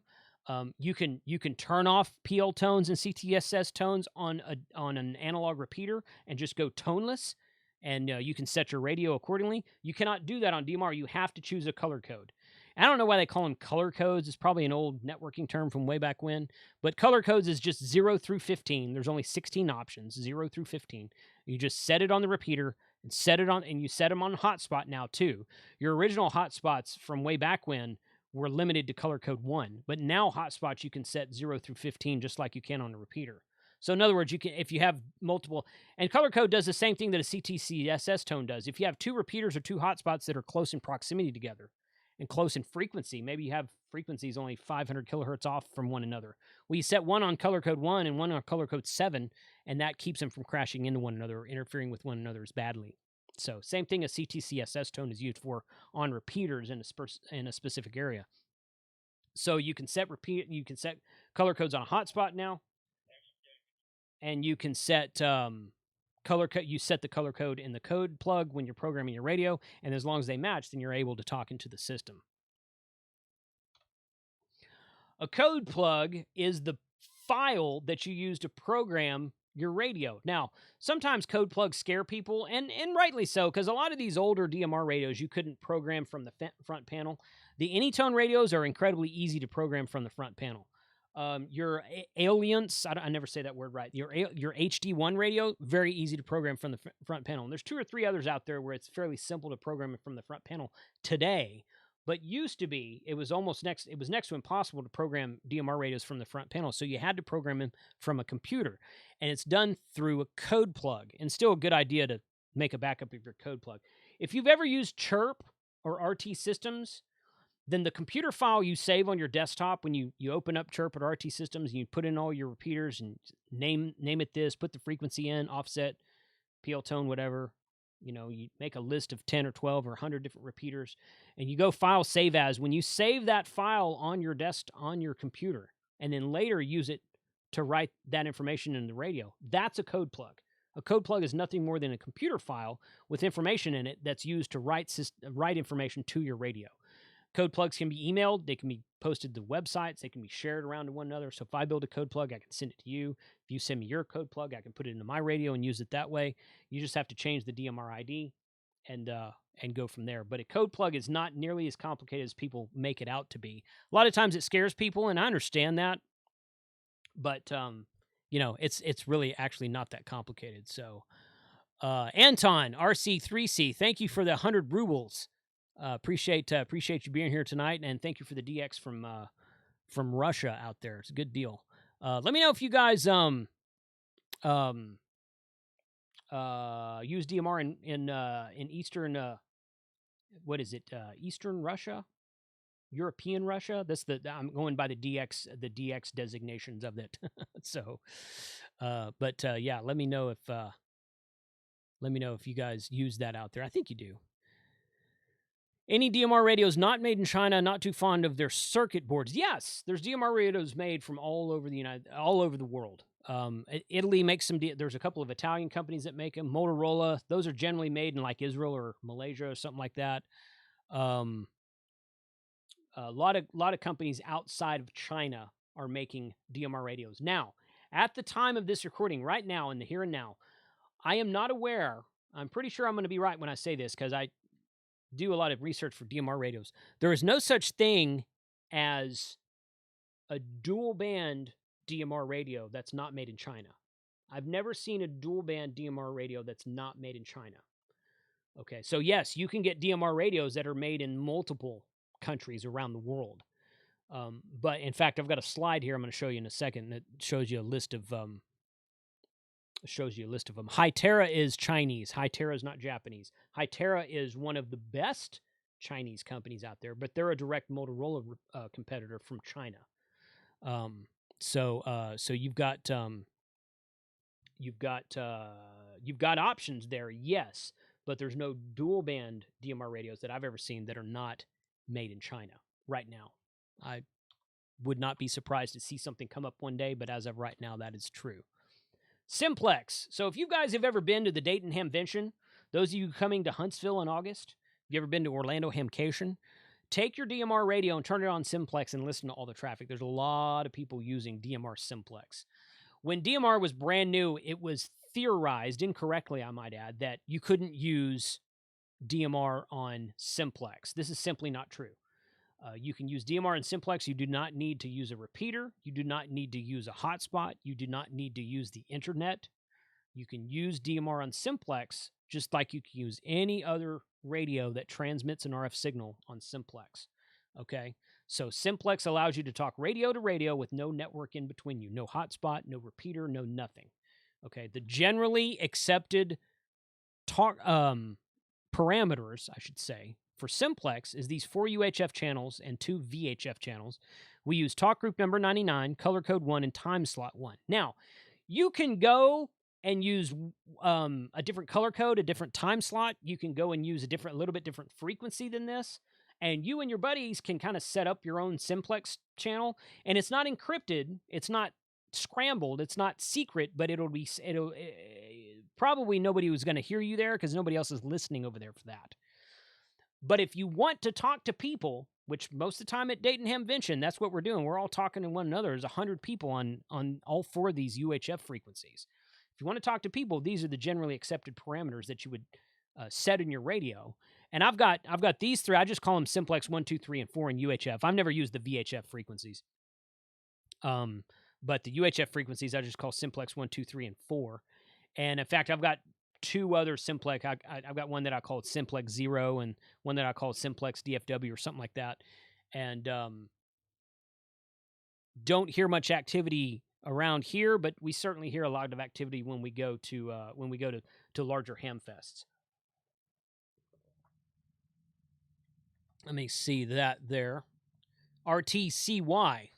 you can turn off PL tones and CTSS tones on an analog repeater and just go toneless, and you can set your radio accordingly. You cannot do that on DMR. You have to choose a color code. I don't know why they call them color codes. It's probably an old networking term from way back when. But color codes is just 0 through 15. There's only 16 options, 0 through 15. You just set it on the repeater and you set them on hotspot now too. Your original hotspots from way back when were limited to color code 1. But now hotspots you can set 0 through 15 just like you can on a repeater. So in other words, you can, if you have multiple, and color code does the same thing that a CTCSS tone does. If you have 2 repeaters or 2 hotspots that are close in proximity together, and close in frequency. Maybe you have frequencies only 500 kilohertz off from one another. Well, you set one on color code 1 and one on color code 7, and that keeps them from crashing into one another or interfering with one another as badly. So same thing a CTCSS tone is used for on repeaters in a specific area. So you can set color codes on a hotspot now, and you can set you set the color code in the code plug when you're programming your radio, and as long as they match, then you're able to talk into the system. A code plug is the file that you use to program your radio. Now, sometimes code plugs scare people, and rightly so, because a lot of these older DMR radios you couldn't program from the front panel. The Anytone radios are incredibly easy to program from the front panel. Your Alliance, I never say that word right. Your HD1 radio, very easy to program from the front panel. And there's 2 or 3 others out there where it's fairly simple to program it from the front panel today. But used to be, it was next to impossible to program DMR radios from the front panel. So you had to program them from a computer. And it's done through a code plug. And still a good idea to make a backup of your code plug. If you've ever used Chirp or RT Systems, then the computer file you save on your desktop when you open up Chirp or RT Systems and you put in all your repeaters and name it this, put the frequency in, offset, PL tone, whatever. You know, you make a list of 10 or 12 or 100 different repeaters, and you go file save as. When you save that file on your computer, and then later use it to write that information in the radio, that's a code plug. A code plug is nothing more than a computer file with information in it that's used to write information to your radio. Code plugs can be emailed. They can be posted to websites. They can be shared around to one another. So if I build a code plug, I can send it to you. If you send me your code plug, I can put it into my radio and use it that way. You just have to change the DMR ID and go from there. But a code plug is not nearly as complicated as people make it out to be. A lot of times it scares people, and I understand that. But it's really actually not that complicated. So Anton RC3C, thank you for the 100 rubles. Appreciate you being here tonight, and thank you for the DX from Russia out there. It's a good deal. Let me know if you guys use DMR in Eastern what is it? Eastern Russia, European Russia. I'm going by the DX designations of it. So, yeah, let me know if you guys use that out there. I think you do. Any DMR radios not made in China, not too fond of their circuit boards. Yes, there's DMR radios made from all over the world. Italy makes some. There's a couple of Italian companies that make them. Motorola. Those are generally made in like Israel or Malaysia or something like that. A lot of companies outside of China are making DMR radios. Now, at the time of this recording, right now, in the here and now, I am not aware. I'm pretty sure I'm going to be right when I say this because I do a lot of research for DMR radios. There is no such thing as a dual band DMR radio that's not made in China. I've never seen a dual band DMR radio that's not made in China. Okay, so yes, you can get DMR radios that are made in multiple countries around the world. But in fact, I've got a slide here I'm going to show you in a second that shows you a list of them. Hytera is Chinese. Hytera is not Japanese. Hytera is one of the best Chinese companies out there, but they're a direct Motorola competitor from China. So you've got options there, yes, but there's no dual band DMR radios that I've ever seen that are not made in China right now. I would not be surprised to see something come up one day, but as of right now, that is true. Simplex. So if you guys have ever been to the Dayton Hamvention, those of you coming to Huntsville in August, if you ever been to Orlando Hamcation, take your DMR radio and turn it on Simplex and listen to all the traffic. There's a lot of people using DMR Simplex. When DMR was brand new, it was theorized, incorrectly I might add, that you couldn't use DMR on Simplex. This is simply not true. You can use DMR and Simplex. You do not need to use a repeater. You do not need to use a hotspot. You do not need to use the internet. You can use DMR on Simplex just like you can use any other radio that transmits an RF signal on Simplex. Okay? So Simplex allows you to talk radio to radio with no network in between you. No hotspot, no repeater, no nothing. Okay? The generally accepted parameters, I should say, for Simplex is these 4 UHF channels and 2 VHF channels. We use talk group number 99, color code 1, and time slot 1. Now, you can go and use a different color code, a different time slot. You can go and use a little bit different frequency than this. And you and your buddies can kind of set up your own Simplex channel. And it's not encrypted. It's not scrambled. It's not secret, but it'll probably nobody was going to hear you there because nobody else is listening over there for that. But if you want to talk to people, which most of the time at Dayton Hamvention, that's what we're doing. We're all talking to one another. There's 100 people on all 4 of these UHF frequencies. If you want to talk to people, these are the generally accepted parameters that you would set in your radio. And I've got these 3. I just call them Simplex 1, 2, 3, and 4 in UHF. I've never used the VHF frequencies. But the UHF frequencies, I just call Simplex 1, 2, 3, and 4. And in fact, I've got 2 other Simplex. I've got one that I call Simplex 0 and one that I call Simplex DFW or something like that. And don't hear much activity around here, but we certainly hear a lot of activity when we go to larger ham fests. Let me see that there. RTCY.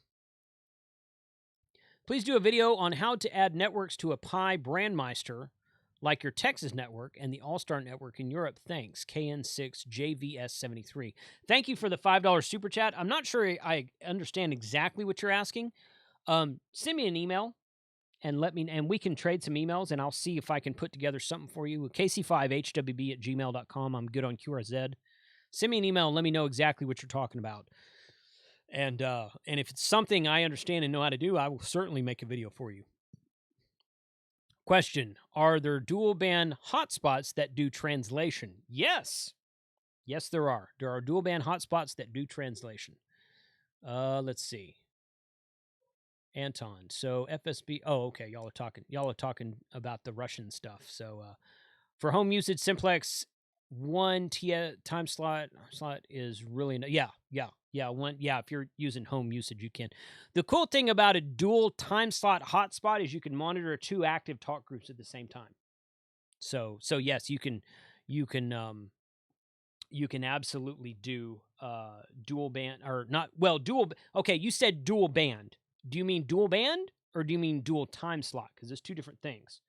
Please do a video on how to add networks to a Pi Brandmeister like your Texas network and the All-Star network in Europe. Thanks, KN6JVS73. Thank you for the $5 super chat. I'm not sure I understand exactly what you're asking. Send me an email, and let me, and we can trade some emails, and I'll see if I can put together something for you. kc5hwb@gmail.com. I'm good on QRZ. Send me an email and let me know exactly what you're talking about. And if it's something I understand and know how to do, I will certainly make a video for you. Question: are there dual band hotspots that do translation? Yes. Yes, there are. There are dual band hotspots that do translation. Let's see. Anton. So FSB. Oh, okay. Y'all are talking about the Russian stuff. So for home usage, Simplex 1 time slot is really one. Yeah, if you're using home usage, you can. The cool thing about a dual time slot hotspot is you can monitor 2 active talk groups at the same time. So yes, you can absolutely do dual band, or not, well, dual. Okay, you said dual band. Do you mean dual band or do you mean dual time slot? Because there's 2 different things.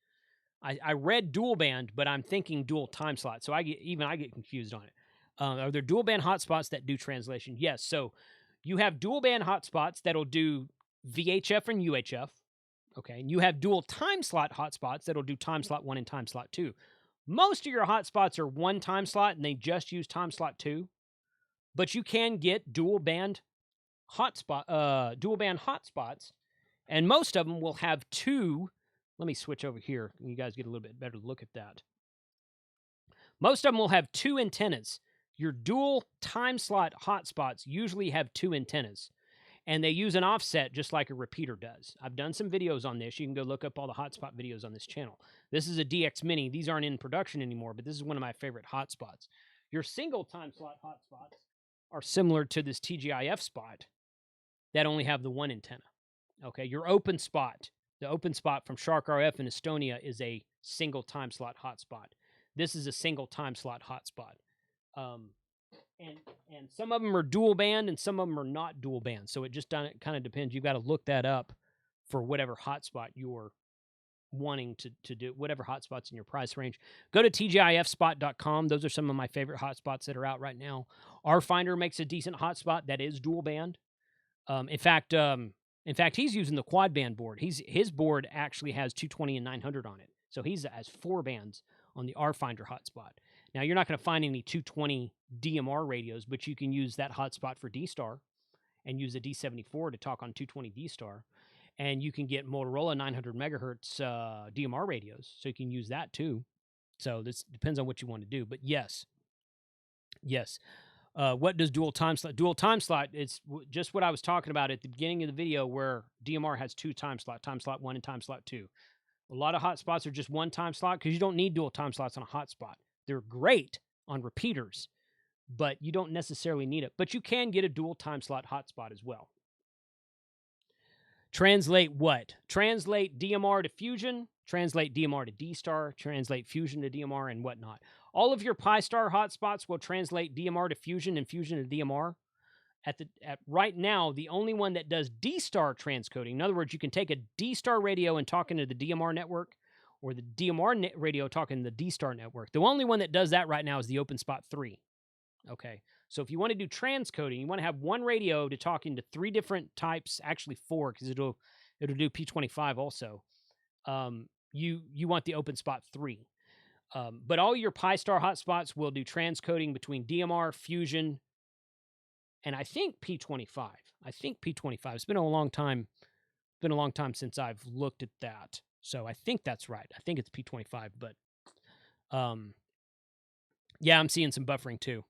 I read dual band, but I'm thinking dual time slot. So I get confused on it. Are there dual band hotspots that do translation? Yes. So you have dual band hotspots that'll do VHF and UHF. Okay. And you have dual time slot hotspots that'll do time slot 1 and time slot 2. Most of your hotspots are 1 time slot and they just use time slot 2. But you can get dual band hotspots, and most of them will have 2. Let me switch over here. You guys get a little bit better look at that. Most of them will have 2 antennas. Your dual time slot hotspots usually have 2 antennas, and they use an offset just like a repeater does. I've done some videos on this. You can go look up all the hotspot videos on this channel. This is a DX Mini. These aren't in production anymore, but this is one of my favorite hotspots. Your single time slot hotspots are similar to this TGIF spot that only have the 1 antenna. Okay, your open spot, the open spot from Shark RF in Estonia, is a single time slot hotspot. This is a single time slot hotspot. And some of them are dual band and some of them are not dual band. So it just kind of depends. You've got to look that up for whatever hotspot you're wanting to do, whatever hotspots in your price range. Go to tgifspot.com. Those are some of my favorite hotspots that are out right now. RFinder makes a decent hotspot that is dual band. In fact, he's using the quad band board. His board actually has 220 and 900 on it. So he's has 4 bands on the RFinder hotspot. Now, you're not going to find any 220 DMR radios, but you can use that hotspot for D-Star and use a D74 to talk on 220 D-Star. And you can get Motorola 900 megahertz DMR radios, so you can use that too. So this depends on what you want to do. But yes. What does dual time slot? Dual time slot, it's just what I was talking about at the beginning of the video, where DMR has 2 time slot 1 and time slot 2. A lot of hotspots are just 1 time slot because you don't need dual time slots on a hotspot. They're great on repeaters, but you don't necessarily need it. But you can get a dual time slot hotspot as well. Translate what? Translate DMR to Fusion, translate DMR to D-Star, translate Fusion to DMR, and whatnot. All of your Pi-Star hotspots will translate DMR to Fusion and Fusion to DMR. At right now, the only one that does D-Star transcoding, in other words, you can take a D-Star radio and talk into the DMR network, or the DMR radio talking to the D-Star network. The only one that does that right now is the OpenSpot 3. Okay, so if you want to do transcoding, you want to have one radio to talk into 3 different types, actually 4, because it'll do P25 also. You want the OpenSpot 3. But all your Pi-Star hotspots will do transcoding between DMR, Fusion, and I think P25. It's been a long time. Been a long time since I've looked at that. So I think that's right. I think it's P25, but yeah, I'm seeing some buffering too.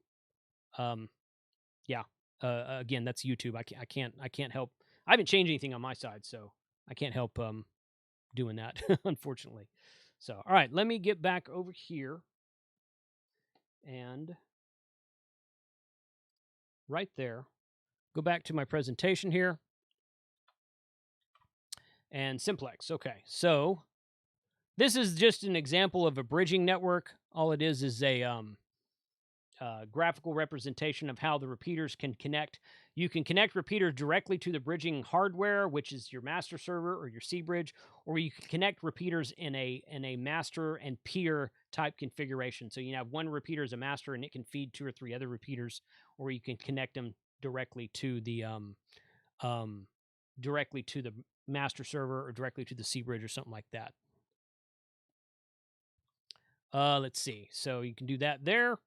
Again, that's YouTube. I can't help. I haven't changed anything on my side, so I can't help doing that, unfortunately. So, all right, let me get back over here. And right there, go back to my presentation here. And Simplex. Okay, so this is just an example of a bridging network. All it is a graphical representation of how the repeaters can connect. You can connect repeaters directly to the bridging hardware, which is your master server or your C bridge, or you can connect repeaters in a master and peer type configuration. So you have one repeater as a master, and it can feed 2 or 3 other repeaters, or you can connect them directly to the master server or directly to the C bridge or something like that. Let's see. So you can do that there.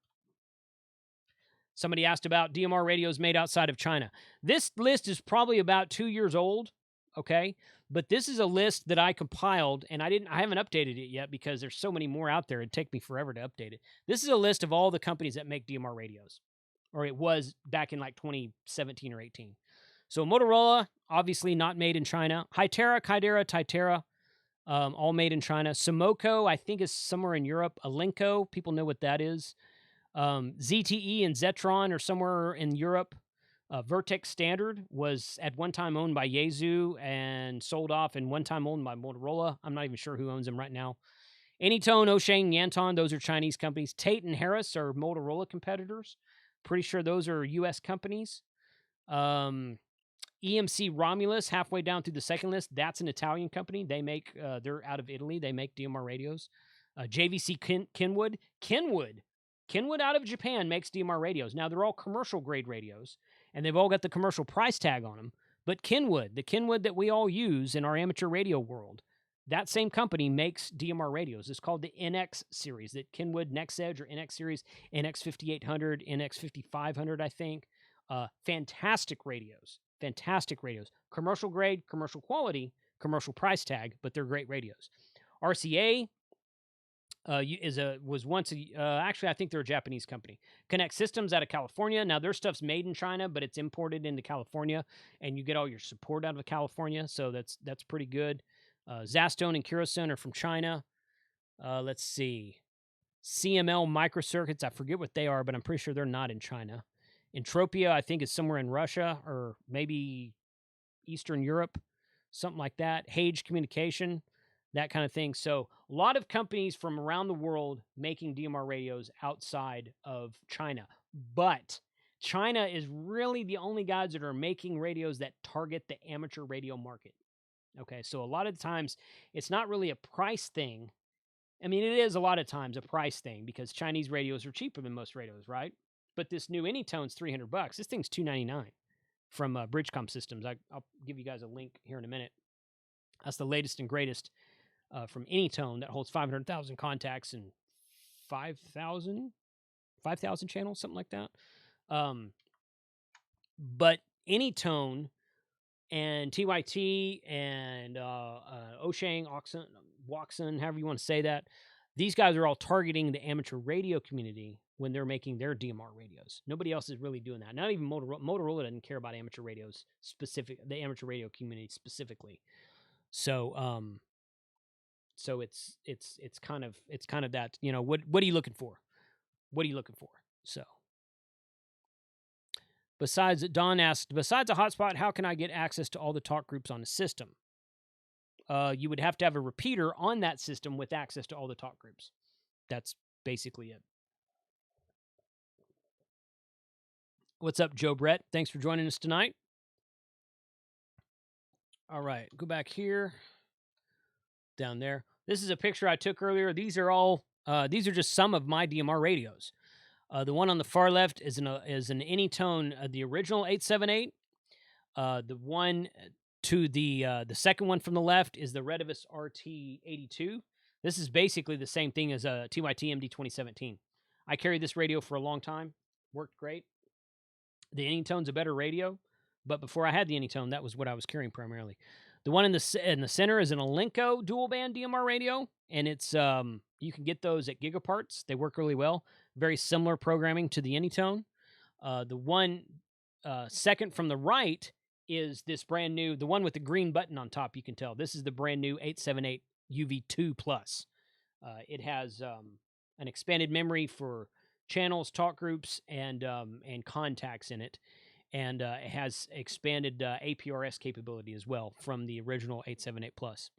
Somebody asked about DMR radios made outside of China. This list is probably about 2 years old, okay? But this is a list that I compiled, and I haven't updated it yet because there's so many more out there. It'd take me forever to update it. This is a list of all the companies that make DMR radios, or it was back in like 2017 or 18. So Motorola, obviously not made in China. Hytera, Kydera, Tytera, all made in China. Simoco, I think, is somewhere in Europe. Alenco, people know what that is. ZTE and Zetron are somewhere in Europe. Vertex Standard was at one time owned by Yaesu and sold off, and one time owned by Motorola. I'm not even sure who owns them right now. Anytone, Oshang, Yanton, those are Chinese companies. Tate and Harris are Motorola competitors. Pretty sure those are U.S. companies. EMC Romulus, halfway down through the second list, that's an Italian company. They make, they're out of Italy. They make DMR radios. JVC Kenwood out of Japan makes DMR radios. Now, they're all commercial grade radios, and they've all got the commercial price tag on them. But Kenwood, the Kenwood that we all use in our amateur radio world, that same company makes DMR radios. It's called the NX series, the Kenwood Next Edge or NX series, NX 5800, NX 5500, I think. Fantastic radios. Fantastic radios. Commercial grade, commercial quality, commercial price tag, but they're great radios. RCA was once actually, I think they're a Japanese company. Connect Systems out of California. Now their stuff's made in China, but it's imported into California, and you get all your support out of California, so that's pretty good. Zastone and Kurasun are from China. Let's see. CML Microcircuits, I forget what they are, but I'm pretty sure they're not in China. Entropia, I think, is somewhere in Russia or maybe Eastern Europe, something like that. Hage Communication, that kind of thing. So a lot of companies from around the world making DMR radios outside of China. But China is really the only guys that are making radios that target the amateur radio market. Okay, so a lot of times it's not really a price thing. I mean, it is a lot of times a price thing because Chinese radios are cheaper than most radios, right? But this new Anytone's $300. This thing's $299 from Bridgecom Systems. I'll give you guys a link here in a minute. That's the latest and greatest from Anytone that holds 500,000 contacts and 5,000 channels, something like that. But Anytone and TYT and Oshang, Waxon, however you want to say that, these guys are all targeting the amateur radio community when they're making their DMR radios. Nobody else is really doing that. Not even Motorola. Motorola doesn't care about amateur radios the amateur radio community specifically. So, so it's kind of that, you know, what are you looking for? What are you looking for? So, Don asked, besides a hotspot, how can I get access to all the talk groups on the system? You would have to have a repeater on that system with access to all the talk groups. That's basically it. What's up, Joe Brett? Thanks for joining us tonight. All right, go back here. Down there. This is a picture I took earlier. These are just some of my DMR radios. The one on the far left is an Anytone, the original 878. The one to the second one from the left is the Redivus RT82. This is basically the same thing as a TYT MD 2017. I carried this radio for a long time. Worked great. The Anytone's a better radio, but before I had the Anytone, that was what I was carrying primarily. The one in the center is an Alenco dual band DMR radio, and it's you can get those at Gigaparts. They work really well. Very similar programming to the Anytone. The one second from the right is this brand new, the one with the green button on top. You can tell this is the brand new 878 UV2 Plus. It has an expanded memory for channels, talk groups, and contacts in it. And it has expanded APRS capability as well from the original 878 Plus.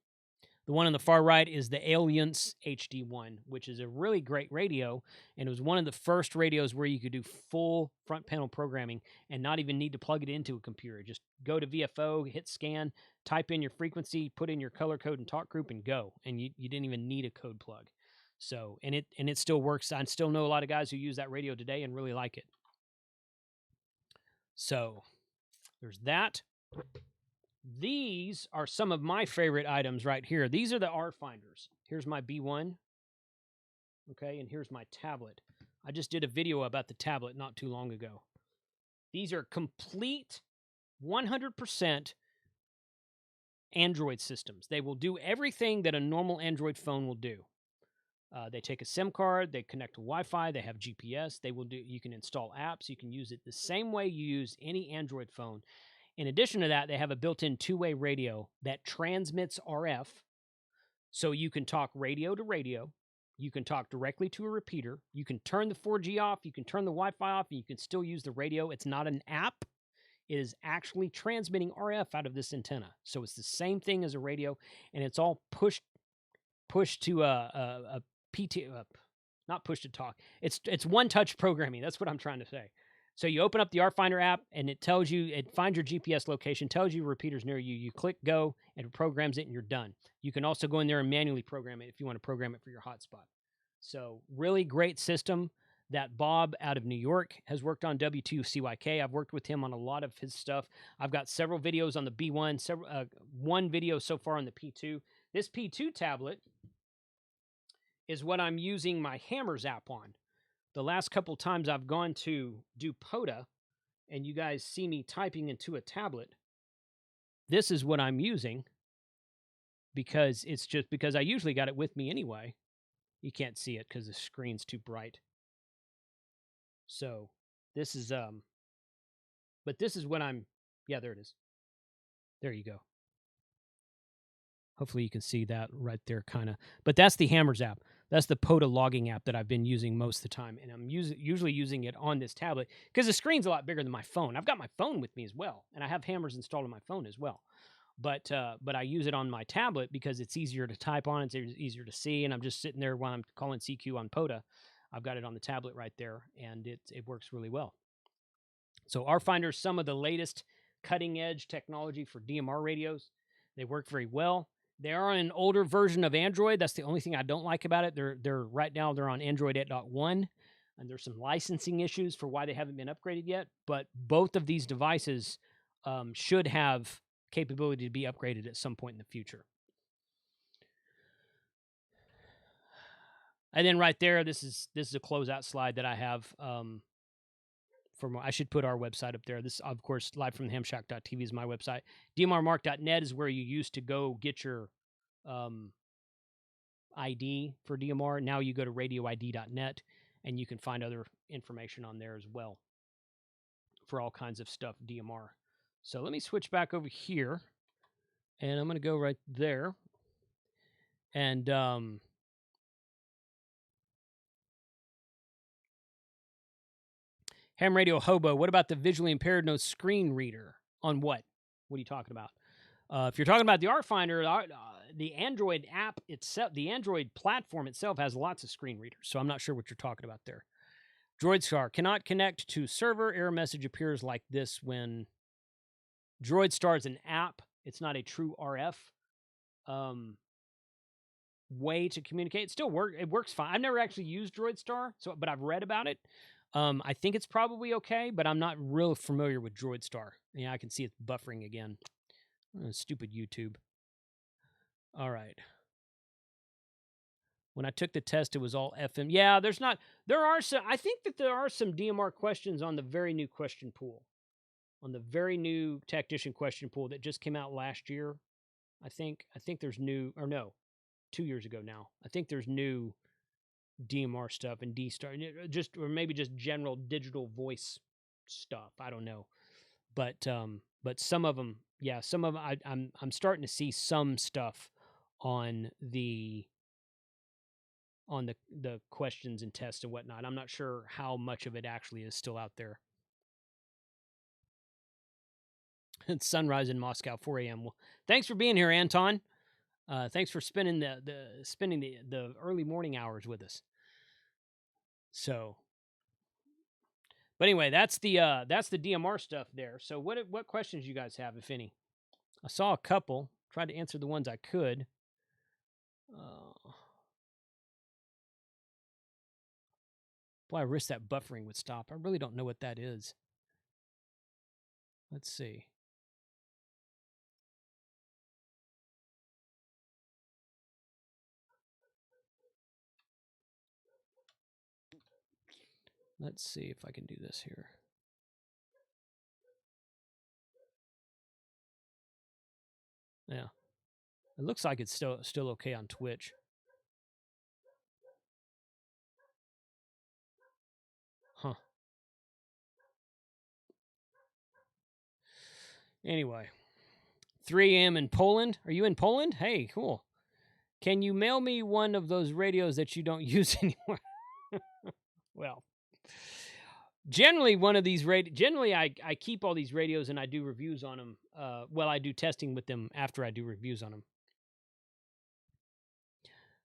The one on the far right is the Alliance HD1, which is a really great radio, and it was one of the first radios where you could do full front panel programming and not even need to plug it into a computer. Just go to VFO, hit scan, type in your frequency, put in your color code and talk group, and go. And you didn't even need a code plug. So, and it still works. I still know a lot of guys who use that radio today and really like it. So there's that. These are some of my favorite items right here. These are the R finders. Here's my B1. Okay, and here's my tablet. I just did a video about the tablet not too long ago. These are complete 100% Android systems. They will do everything that a normal Android phone will do. They take a SIM card, they connect to Wi-Fi, they have GPS, they will do. You can install apps, you can use it the same way you use any Android phone. In addition to that, they have a built-in two-way radio that transmits RF, so you can talk radio to radio, you can talk directly to a repeater, you can turn the 4G off, you can turn the Wi-Fi off, and you can still use the radio. It's not an app. It is actually transmitting RF out of this antenna. So it's the same thing as a radio, and it's all pushed to a PT, not push to talk. It's one-touch programming. That's what I'm trying to say. So you open up the RFinder app, and it tells you, it finds your GPS location, tells you repeaters near you. You click go, and it programs it, and you're done. You can also go in there and manually program it if you want to program it for your hotspot. So really great system that Bob out of New York has worked on, W2CYK. I've worked with him on a lot of his stuff. I've got several videos on the B1, one video so far on the P2. This P2 tablet is what I'm using my Hammers app on. The last couple times I've gone to do POTA, and you guys see me typing into a tablet, this is what I'm using, because it's just because I usually got it with me anyway. You can't see it because the screen's too bright. So this is, but this is what I'm, yeah, there it is. There you go. Hopefully you can see that right there, kind of. But that's the Hammers app. That's the POTA logging app that I've been using most of the time. And I'm usually using it on this tablet because the screen's a lot bigger than my phone. I've got my phone with me as well. And I have Hammers installed on my phone as well. But I use it on my tablet because it's easier to type on. It's easier to see. And I'm just sitting there while I'm calling CQ on POTA. I've got it on the tablet right there. And it works really well. So RFinder is some of the latest cutting edge technology for DMR radios. They work very well. They are on an older version of Android. That's the only thing I don't like about it. They're right now they're on Android 8.1, and there's some licensing issues for why they haven't been upgraded yet. But both of these devices should have capability to be upgraded at some point in the future. And then right there, this is a closeout slide that I have. I should put our website up there. This, of course, live from the hamshack.tv is my website. DMRmark.net is where you used to go get your ID for DMR. Now you go to radioid.net, and you can find other information on there as well for all kinds of stuff DMR. So let me switch back over here, and I'm going to go right there. And Ham Radio Hobo, what about the visually impaired no screen reader? On what? What are you talking about? If you're talking about the RFinder, the Android app itself, the Android platform itself has lots of screen readers, so I'm not sure what you're talking about there. DroidStar cannot connect to server. Error message appears like this when DroidStar is an app. It's not a true RF way to communicate. It still works. It works fine. I've never actually used DroidStar, but I've read about it. I think it's probably okay, but I'm not real familiar with DroidStar. Yeah, I can see it's buffering again. Stupid YouTube. All right. When I took the test, it was all FM. Yeah, there are some, I think that there are some DMR questions on the very new question pool. On the very new Tactician question pool that just came out last year. I think there's new, or no, 2 years ago now. I think there's new DMR stuff and D-Star, or maybe just general digital voice stuff. I don't know. But some of them, yeah, some of them, I'm starting to see some stuff on the questions and tests and whatnot. I'm not sure how much of it actually is still out there. It's sunrise in Moscow, 4 a.m. Well, thanks for being here, Anton. Thanks for spending the early morning hours with us. So, but anyway, that's the DMR stuff there. So what questions you guys have, if any? I saw a couple. Tried to answer the ones I could. Boy, I wish that buffering would stop. I really don't know what that is. Let's see. Let's see if I can do this here. Yeah. It looks like it's still okay on Twitch. Huh. Anyway. 3 a.m. in Poland. Are you in Poland? Hey, cool. Can you mail me one of those radios that you don't use anymore? Well, generally one of these generally I keep all these radios and I do reviews on them. Well, I do testing with them after I do reviews on them.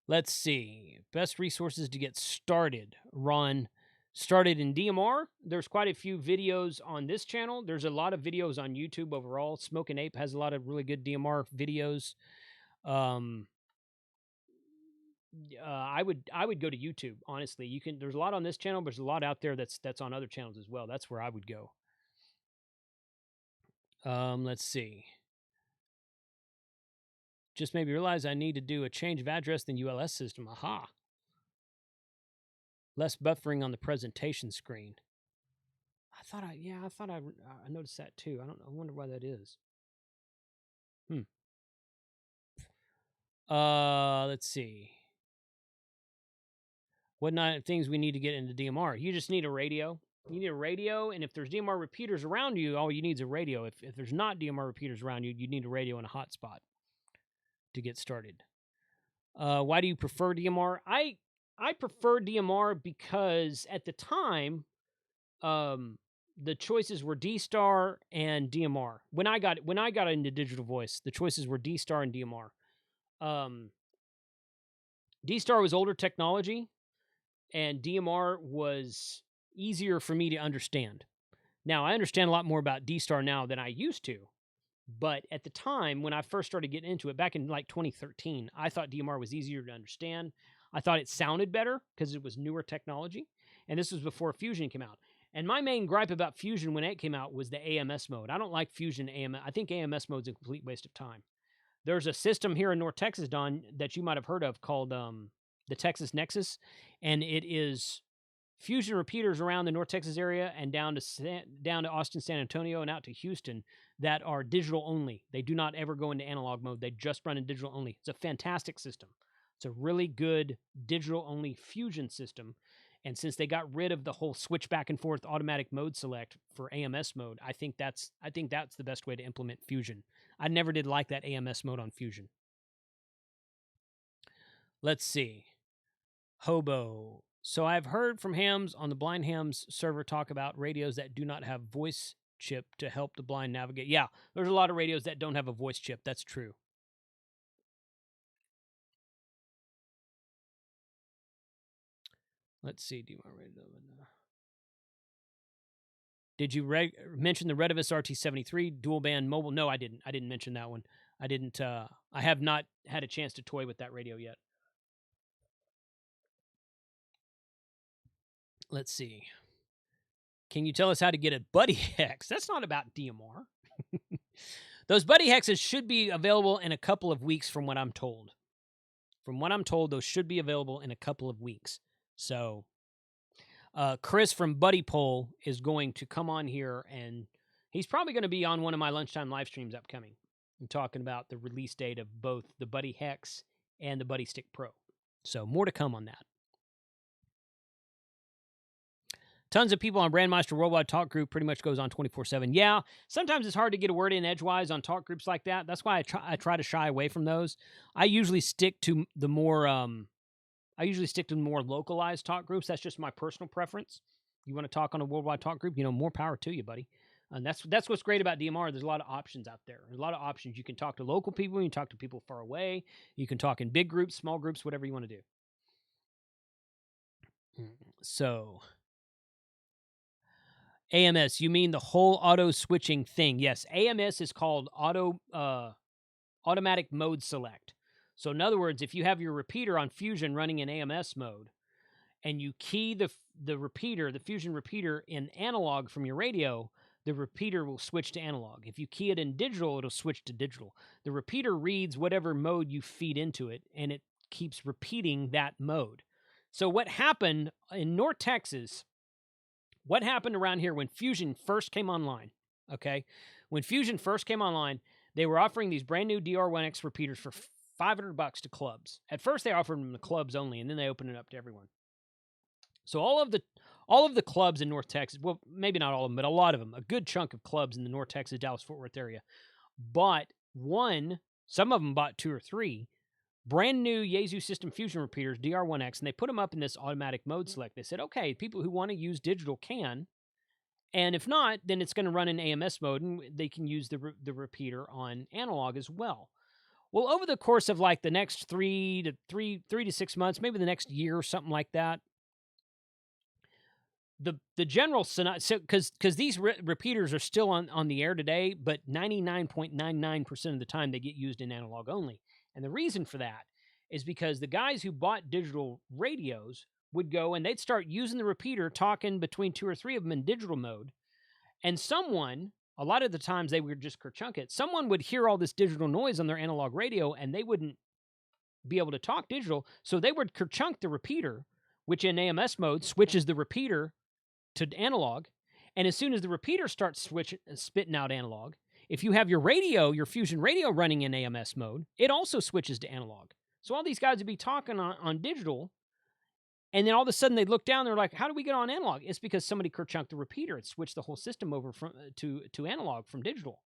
Let's see. Best resources to get started. Ron started in DMR. There's quite a few videos on this channel. There's a lot of videos on YouTube overall. Smoking Ape has a lot of really good DMR videos. I would go to YouTube, honestly. There's a lot on this channel, but there's a lot out there that's on other channels as well. That's where I would go. Let's see. Just made me realize I need to do a change of address than ULS system. Aha. Less buffering on the presentation screen. I thought I noticed that too. I don't know. I wonder why that is. Let's see. What things we need to get into DMR? You just need a radio. You need a radio, and if there's DMR repeaters around you, all you need is a radio. If there's not DMR repeaters around you, you need a radio and a hotspot to get started. Why do you prefer DMR? I prefer DMR because at the time, the choices were D-Star and DMR. When I got into digital voice, the choices were D-Star and DMR. D-Star was older technology, and DMR was easier for me to understand. Now, I understand a lot more about D-Star now than I used to, but at the time when I first started getting into it, back in like 2013, I thought DMR was easier to understand. I thought it sounded better because it was newer technology, and this was before Fusion came out. And my main gripe about Fusion when it came out was the AMS mode. I don't like Fusion AMS. I think AMS mode is a complete waste of time. There's a system here in North Texas, Don, that you might have heard of called the Texas Nexus, and it is Fusion repeaters around the North Texas area and down to Austin, San Antonio, and out to Houston that are digital only. They do not ever go into analog mode. They just run in digital only. It's a fantastic system. It's a really good digital only Fusion system. And since they got rid of the whole switch back and forth automatic mode select for AMS mode, I think that's the best way to implement Fusion. I never did like that AMS mode on Fusion. Let's see. Hobo. So I've heard from hams on the Blind Hams server talk about radios that do not have voice chip to help the blind navigate. Yeah, there's a lot of radios that don't have a voice chip. That's true. Let's see. Did you mention the Retevis RT73 dual band mobile? No, I didn't. I didn't mention that one. I didn't. I have not had a chance to toy with that radio yet. Let's see. Can you tell us how to get a buddy hex? That's not about DMR. Those buddy hexes should be available in a couple of weeks from what I'm told. From what I'm told, those should be available in a couple of weeks. So Chris from Buddy Poll is going to come on here, and he's probably going to be on one of my lunchtime live streams upcoming and talking about the release date of both the Buddy Hex and the Buddy Stick Pro. So more to come on that. Tons of people on Brandmeister Worldwide Talk Group pretty much goes on 24/7. Yeah, sometimes it's hard to get a word in edgewise on talk groups like that. That's why I try to shy away from those. I usually stick to the more localized talk groups. That's just my personal preference. You want to talk on a worldwide talk group, more power to you, buddy. And that's what's great about DMR. There's a lot of options out there. There's a lot of options. You can talk to local people. You can talk to people far away. You can talk in big groups, small groups, whatever you want to do. So AMS, you mean the whole auto switching thing? Yes, AMS is called automatic mode select. So in other words, if you have your repeater on Fusion running in AMS mode, and you key the repeater, the Fusion repeater, in analog from your radio, the repeater will switch to analog. If you key it in digital, it'll switch to digital. The repeater reads whatever mode you feed into it, and it keeps repeating that mode. So what happened in North Texas What happened around here when Fusion first came online? Okay. When Fusion first came online, they were offering these brand new DR1X repeaters for $500 to clubs. At first, they offered them to clubs only, and then they opened it up to everyone. So all of the clubs in North Texas, well, maybe not all of them, but a lot of them, a good chunk of clubs in the North Texas, Dallas-Fort Worth area, bought one, some of them bought 2 or 3, brand new Yaesu System Fusion repeaters, DR1X, and they put them up in this automatic mode select. They said, okay, people who want to use digital can, and if not, then it's going to run in AMS mode, and they can use the repeater on analog as well. Well, over the course of like the next 3 to 6 months, maybe the next year or something like that, the general scenario, so because these repeaters are still on the air today, but 99.99% of the time they get used in analog only. And the reason for that is because the guys who bought digital radios would go and they'd start using the repeater, talking between 2 or 3 of them in digital mode. And someone, a lot of the times they would just kerchunk it, someone would hear all this digital noise on their analog radio and they wouldn't be able to talk digital. So they would kerchunk the repeater, which in AMS mode switches the repeater to analog. And as soon as the repeater starts spitting out analog, if you have your radio, your Fusion radio running in AMS mode, it also switches to analog. So all these guys would be talking on digital, and then all of a sudden they'd look down, they're like, how do we get on analog? It's because somebody kerchunked the repeater. It switched the whole system over to analog from digital.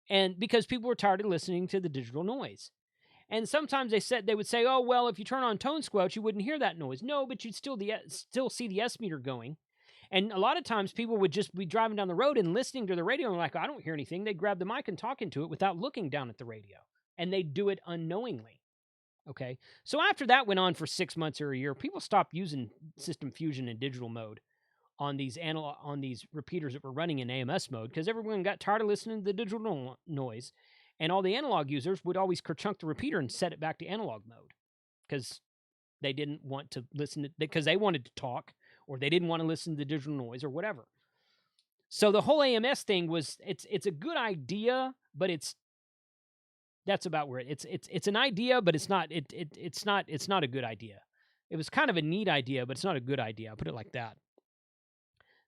And because people were tired of listening to the digital noise. And sometimes they would say, oh, well, if you turn on tone squelch, you wouldn't hear that noise. No, but you'd still see the S meter going. And a lot of times people would just be driving down the road and listening to the radio and like, I don't hear anything. They'd grab the mic and talk into it without looking down at the radio. And they'd do it unknowingly. Okay. So after that went on for 6 months or a year, people stopped using System Fusion in digital mode on these repeaters that were running in AMS mode because everyone got tired of listening to the digital noise. And all the analog users would always kerchunk the repeater and set it back to analog mode because they didn't want to listen because they wanted to talk, or they didn't want to listen to the digital noise or whatever. So the whole AMS thing was, it's a good idea, but that's about where it's an idea, but it's not a good idea. It was kind of a neat idea, but it's not a good idea. I'll put it like that.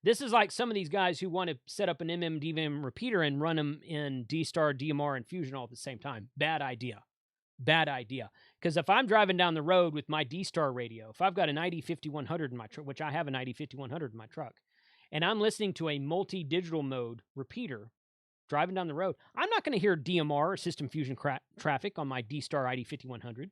This is like some of these guys who want to set up an DVM repeater and run them in D-Star, DMR, and Fusion all at the same time. Bad idea. Bad idea. Because if I'm driving down the road with my D-Star radio, if I've got an ID5100 in my truck, which I have an ID5100 in my truck, and I'm listening to a multi-digital mode repeater driving down the road, I'm not going to hear DMR or System Fusion traffic on my D-Star ID5100.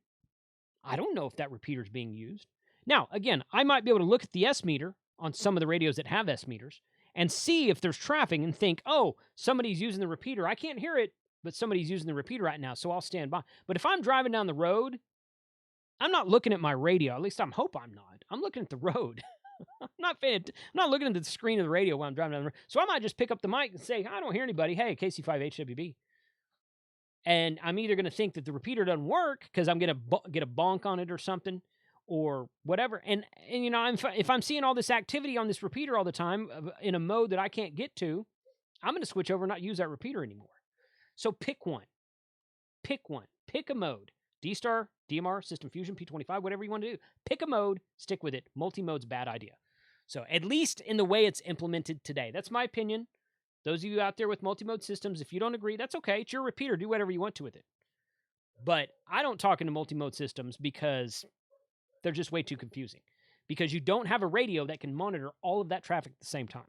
I don't know if that repeater is being used. Now, again, I might be able to look at the S meter on some of the radios that have S meters and see if there's traffic and think, oh, somebody's using the repeater. I can't hear it, but somebody's using the repeater right now, so I'll stand by. But if I'm driving down the road, I'm not looking at my radio. At least I hope I'm not. I'm looking at the road. I'm not looking at the screen of the radio while I'm driving down the road. So I might just pick up the mic and say, I don't hear anybody. Hey, KC5HWB. And I'm either going to think that the repeater doesn't work because I'm going to get a bonk on it or something or whatever. And you know, if I'm seeing all this activity on this repeater all the time in a mode that I can't get to, I'm going to switch over and not use that repeater anymore. So pick one. Pick one. Pick a mode. D-Star, DMR, System Fusion, P25, whatever you want to do. Pick a mode, stick with it. Multi-mode's a bad idea. So at least in the way it's implemented today. That's my opinion. Those of you out there with multi-mode systems, if you don't agree, that's okay. It's your repeater. Do whatever you want to with it. But I don't talk into multi-mode systems because they're just way too confusing. Because you don't have a radio that can monitor all of that traffic at the same time.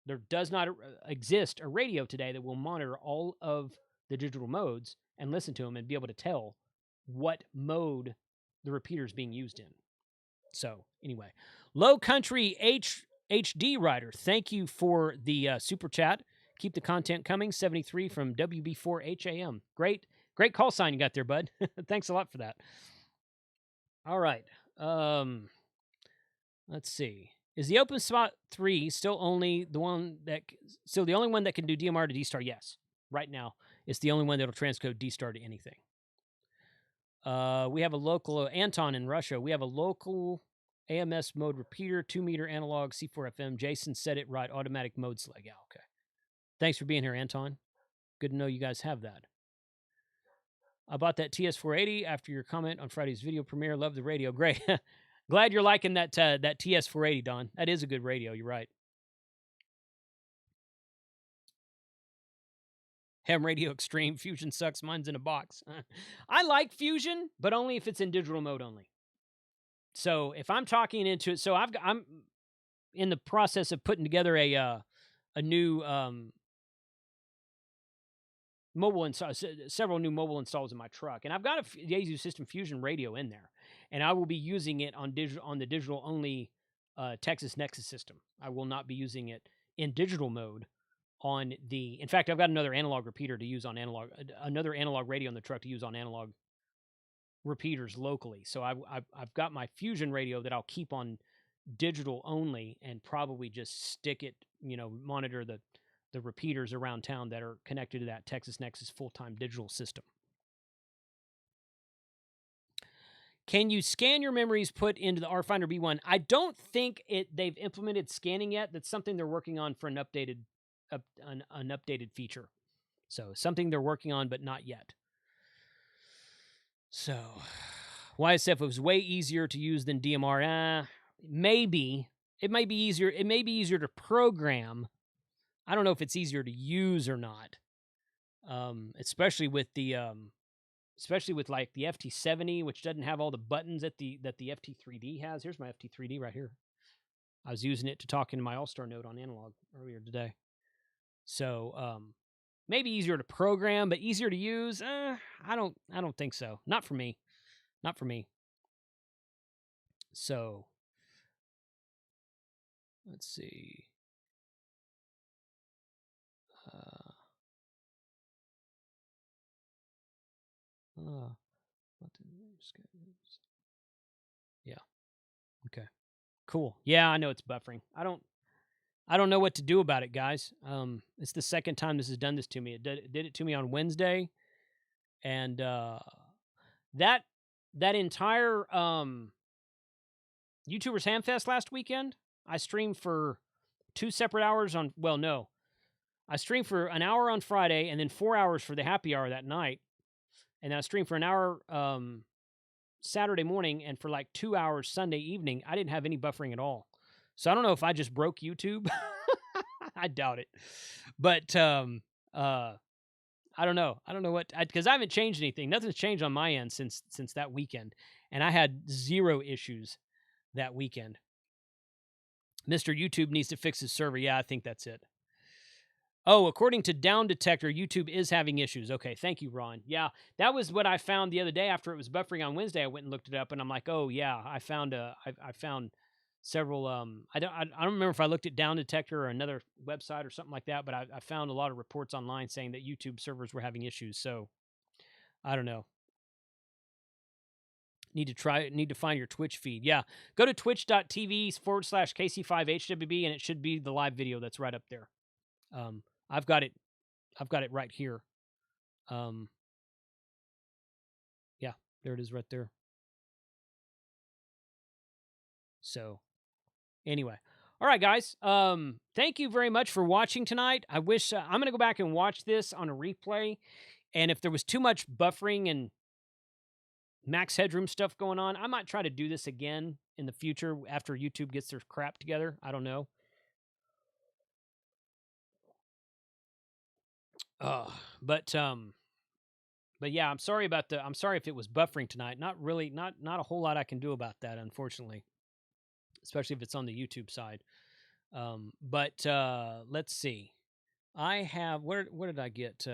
There does not exist a radio today that will monitor all of the digital modes and listen to them and be able to tell what mode the repeater is being used in. So anyway, Low Country HD Rider, thank you for the super chat. Keep the content coming. 73 from WB4HAM. Great call sign you got there, bud. Thanks a lot for that. All right. Let's see. Is the OpenSpot 3 still the only one that can do DMR to D-Star? Yes. Right now, it's the only one that'll transcode D-Star to anything. We have a local Anton in Russia. We have a local AMS mode repeater, 2-meter analog C4FM. Jason said it right. Automatic mode select. Yeah, okay. Thanks for being here, Anton. Good to know you guys have that. I bought that TS480 after your comment on Friday's video premiere. Love the radio. Great. Glad you're liking that TS480, Don. That is a good radio. You're right. Ham Radio Extreme. Fusion sucks. Mine's in a box. I like Fusion, but only if it's in digital mode only. So if I'm talking into it, so I'm in the process of putting together a new mobile install, several new mobile installs in my truck, and I've got a Yaesu System Fusion radio in there, and I will be using it on the digital only Texas Nexus system. I will not be using it in digital mode on the. In fact, I've got another analog repeater to use on another analog radio in the truck to use on analog repeaters locally. So I've got my Fusion radio that I'll keep on digital only and probably just stick it, monitor the repeaters around town that are connected to that Texas Nexus full-time digital system. Can you scan your memories put into the RFinder B1? I don't think they've implemented scanning yet. That's something they're working on for an updated feature. So something they're working on, but not yet. So YSF was way easier to use than DMR. Maybe. It might be easier. It may be easier to program. I don't know if it's easier to use or not. Especially with like the FT70, which doesn't have all the buttons that the FT3D has. Here's my FT3D right here. I was using it to talk into my All-Star node on analog earlier today. So maybe easier to program, but easier to use. I don't think so. Not for me. Not for me. So let's see. Yeah. Okay. Cool. Yeah, I know it's buffering. I don't know what to do about it, guys. It's the second time this has done this to me. It did it to me on Wednesday, and that entire YouTubers Hamfest last weekend, I streamed for 2 separate hours on. Well, no, I streamed for an hour on Friday and then 4 hours for the happy hour that night, and I streamed for an hour Saturday morning and for like 2 hours Sunday evening. I didn't have any buffering at all. So I don't know if I just broke YouTube. I doubt it. But I don't know. I don't know what, because I haven't changed anything. Nothing's changed on my end since that weekend. And I had 0 issues that weekend. Mr. YouTube needs to fix his server. Yeah, I think that's it. Oh, according to Down Detector, YouTube is having issues. Okay, thank you, Ron. Yeah, that was what I found the other day after it was buffering on Wednesday. I went and looked it up, and I'm like, oh yeah, I found several. I don't remember if I looked at Down Detector or another website or something like that, but I found a lot of reports online saying that YouTube servers were having issues. So I don't know. Need to find your Twitch feed. Yeah, go to twitch.tv/KC5HWB, and it should be the live video that's right up there. I've got it right here. Yeah, there it is right there. So anyway, all right, guys. Thank you very much for watching tonight. I wish I'm going to go back and watch this on a replay. And if there was too much buffering and max headroom stuff going on, I might try to do this again in the future after YouTube gets their crap together. I don't know. But yeah, I'm sorry if it was buffering tonight. Not really, not a whole lot I can do about that, unfortunately. Especially if it's on the YouTube side. But let's see. I have where did I get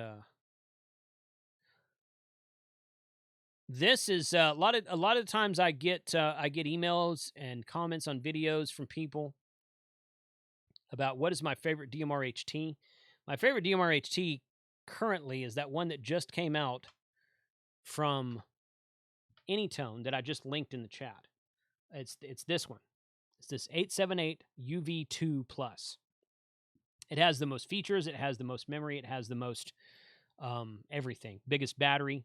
this is a lot of times I get emails and comments on videos from people about what is my favorite DMR HT. My favorite DMR HT currently is that one that just came out from Anytone that I just linked in the chat. It's this one. It's this 878 UV2 Plus. It has the most features. It has the most memory. It has the most everything. Biggest battery.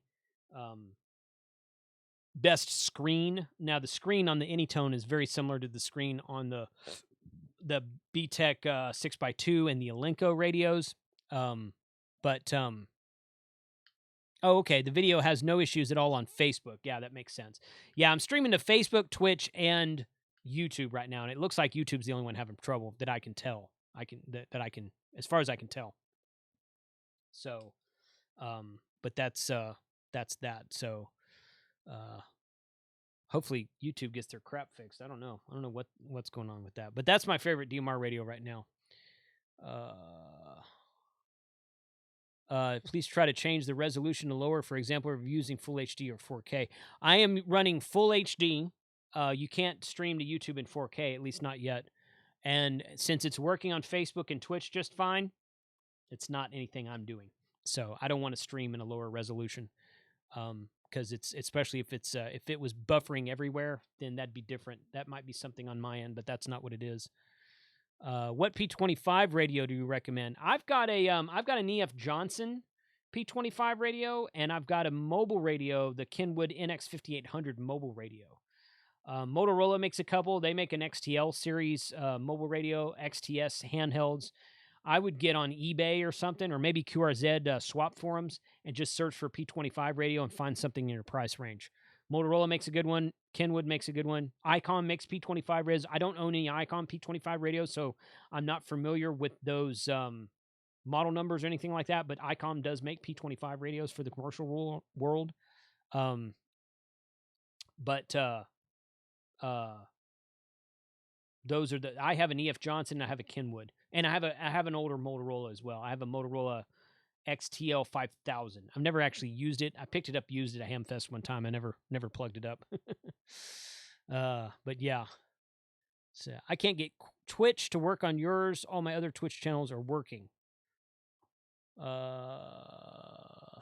Best screen. Now, the screen on the Anytone is very similar to the screen on the BTEC 6x2 and the Alenco radios. Oh, okay. The video has no issues at all on Facebook. Yeah, that makes sense. Yeah, I'm streaming to Facebook, Twitch, and YouTube right now, and it looks like YouTube's the only one having trouble that I can tell. That I can, as far as I can tell. So, But that's that. So hopefully YouTube gets their crap fixed. I don't know what's going on with that. But that's my favorite DMR radio right now. Please try to change the resolution to lower. For example, if you're using full HD or 4K. I am running full HD. You can't stream to YouTube in 4K, at least not yet. And since it's working on Facebook and Twitch just fine, it's not anything I'm doing. So I don't want to stream in a lower resolution. Because it's, especially if it's if it was buffering everywhere, then that'd be different. That might be something on my end, but that's not what it is. What P25 radio do you recommend? I've got an EF Johnson P25 radio, and I've got a mobile radio, the Kenwood NX5800 mobile radio. Motorola makes a couple. They make an XTL series mobile radio, XTS handhelds. I would get on eBay or something, or maybe QRZ swap forums, and just search for P25 radio and find something in your price range. Motorola makes a good one. Kenwood makes a good one. Icom makes P25 radios. I don't own any Icom P25 radios, so I'm not familiar with those model numbers or anything like that, but Icom does make P25 radios for the commercial world. Those are I have an EF Johnson, and I have a Kenwood, and I have an older Motorola as well. I have a Motorola XTL 5000. I've never actually used it. I picked it up, used it at Hamfest one time. I never plugged it up. But yeah, so I can't get Twitch to work on yours. All my other Twitch channels are working. I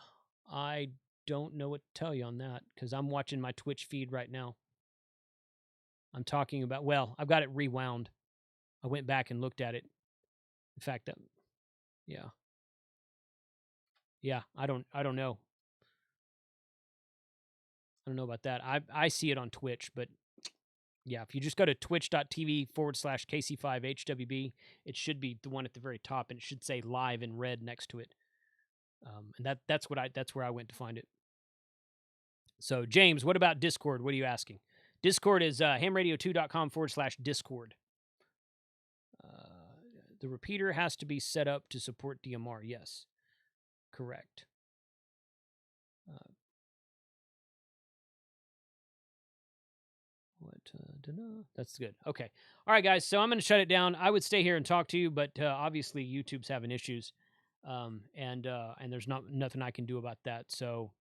don't know what to tell you on that, because I'm watching my Twitch feed right now. I'm talking about, well, I've got it rewound. I went back and looked at it. In fact, yeah. Yeah, I don't know. I don't know about that. I see it on Twitch, but yeah, if you just go to twitch.tv/KC5HWB, it should be the one at the very top, and it should say live in red next to it. And that's where I went to find it. So James, what about Discord? What are you asking? Discord is hamradio2.com/Discord. The repeater has to be set up to support DMR. Yes, correct. That's good. Okay. All right, guys. So I'm going to shut it down. I would stay here and talk to you, but obviously YouTube's having issues, and there's nothing I can do about that. So,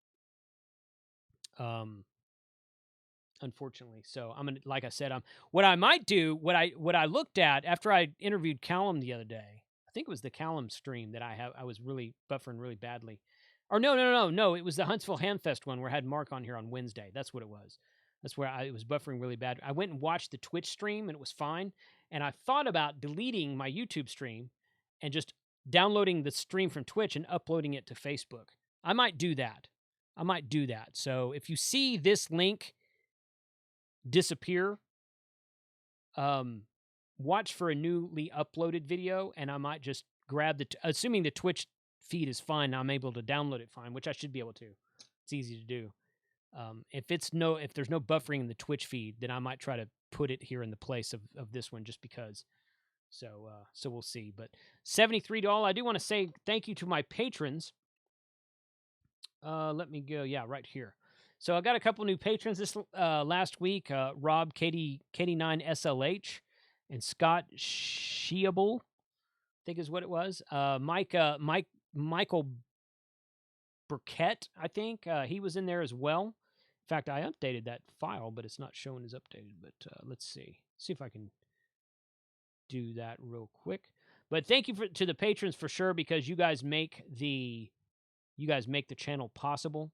unfortunately, so I'm gonna, like I said, what I might do, what I looked at after I interviewed Callum the other day. I think it was the Callum stream that I was really buffering really badly. Or no. It was the Huntsville Hamfest one where I had Mark on here on Wednesday. That's what it was. That's where it was buffering really bad. I went and watched the Twitch stream, and it was fine. And I thought about deleting my YouTube stream and just downloading the stream from Twitch and uploading it to Facebook. I might do that. So if you see this link disappear, watch for a newly uploaded video, and I might just grab assuming the Twitch feed is fine, I'm able to download it fine, which I should be able to. It's easy to do. If there's no buffering in the Twitch feed, then I might try to put it here in the place of this one, just because. So we'll see. But $73. I do want to say thank you to my patrons. Let me go. Yeah, right here. So I got a couple new patrons this last week. Rob, KD9SLH, and Scott Sheable, I think is what it was. Michael Burkett, I think. He was in there as well. In fact, I updated that file, but it's not showing as updated. But let's see. See if I can do that real quick. But thank you to the patrons for sure, because you guys make the channel possible.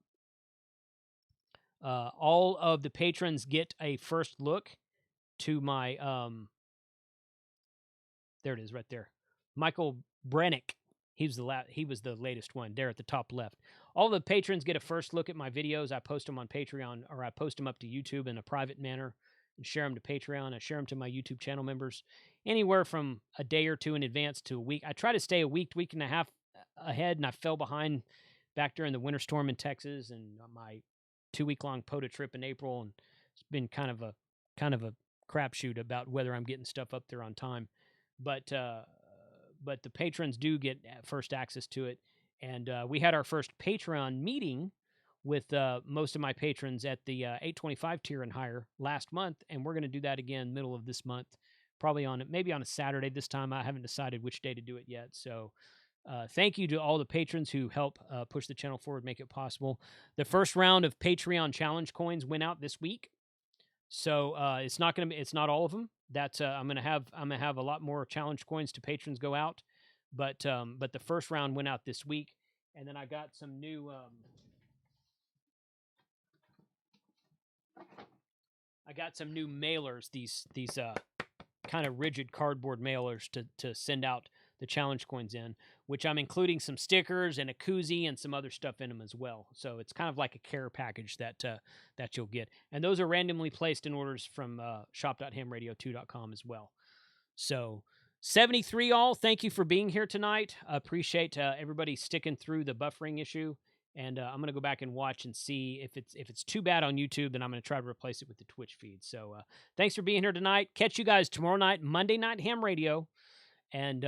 All of the patrons get a first look to my there it is right there. Michael Brennick. He was the latest one there at the top left. All the patrons get a first look at my videos. I post them on Patreon, or I post them up to YouTube in a private manner and share them to Patreon. I share them to my YouTube channel members anywhere from a day or two in advance to a week. I try to stay a week and a half ahead, and I fell behind back during the winter storm in Texas and my 2-week-long POTA trip in April, and it's been kind of a crapshoot about whether I'm getting stuff up there on time. But the patrons do get first access to it, And we had our first Patreon meeting with most of my patrons at the 825 tier and higher last month, and we're going to do that again middle of this month, probably maybe on a Saturday this time. I haven't decided which day to do it yet. So thank you to all the patrons who help push the channel forward, make it possible. The first round of Patreon challenge coins went out this week, so it's not all of them. That's I'm gonna have a lot more challenge coins to patrons go out, but the first round went out this week, and then I got some new mailers, these kind of rigid cardboard mailers to send out the challenge coins in, which I'm including some stickers and a koozie and some other stuff in them as well. So it's kind of like a care package that you'll get. And those are randomly placed in orders from shop.hamradio2.com as well. So 73 all, thank you for being here tonight. I appreciate everybody sticking through the buffering issue. And I'm going to go back and watch and see if it's too bad on YouTube, then I'm going to try to replace it with the Twitch feed. So thanks for being here tonight. Catch you guys tomorrow night, Monday Night Ham Radio. And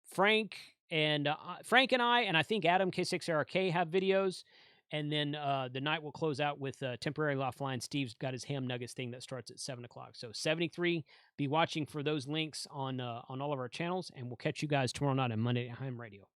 Frank and I, and I think Adam K6RK have videos. And then the night will close out with Temporary Offline. Steve's got his ham nuggets thing that starts at 7 o'clock. So 73, be watching for those links on all of our channels. And we'll catch you guys tomorrow night on Monday Night Ham Radio.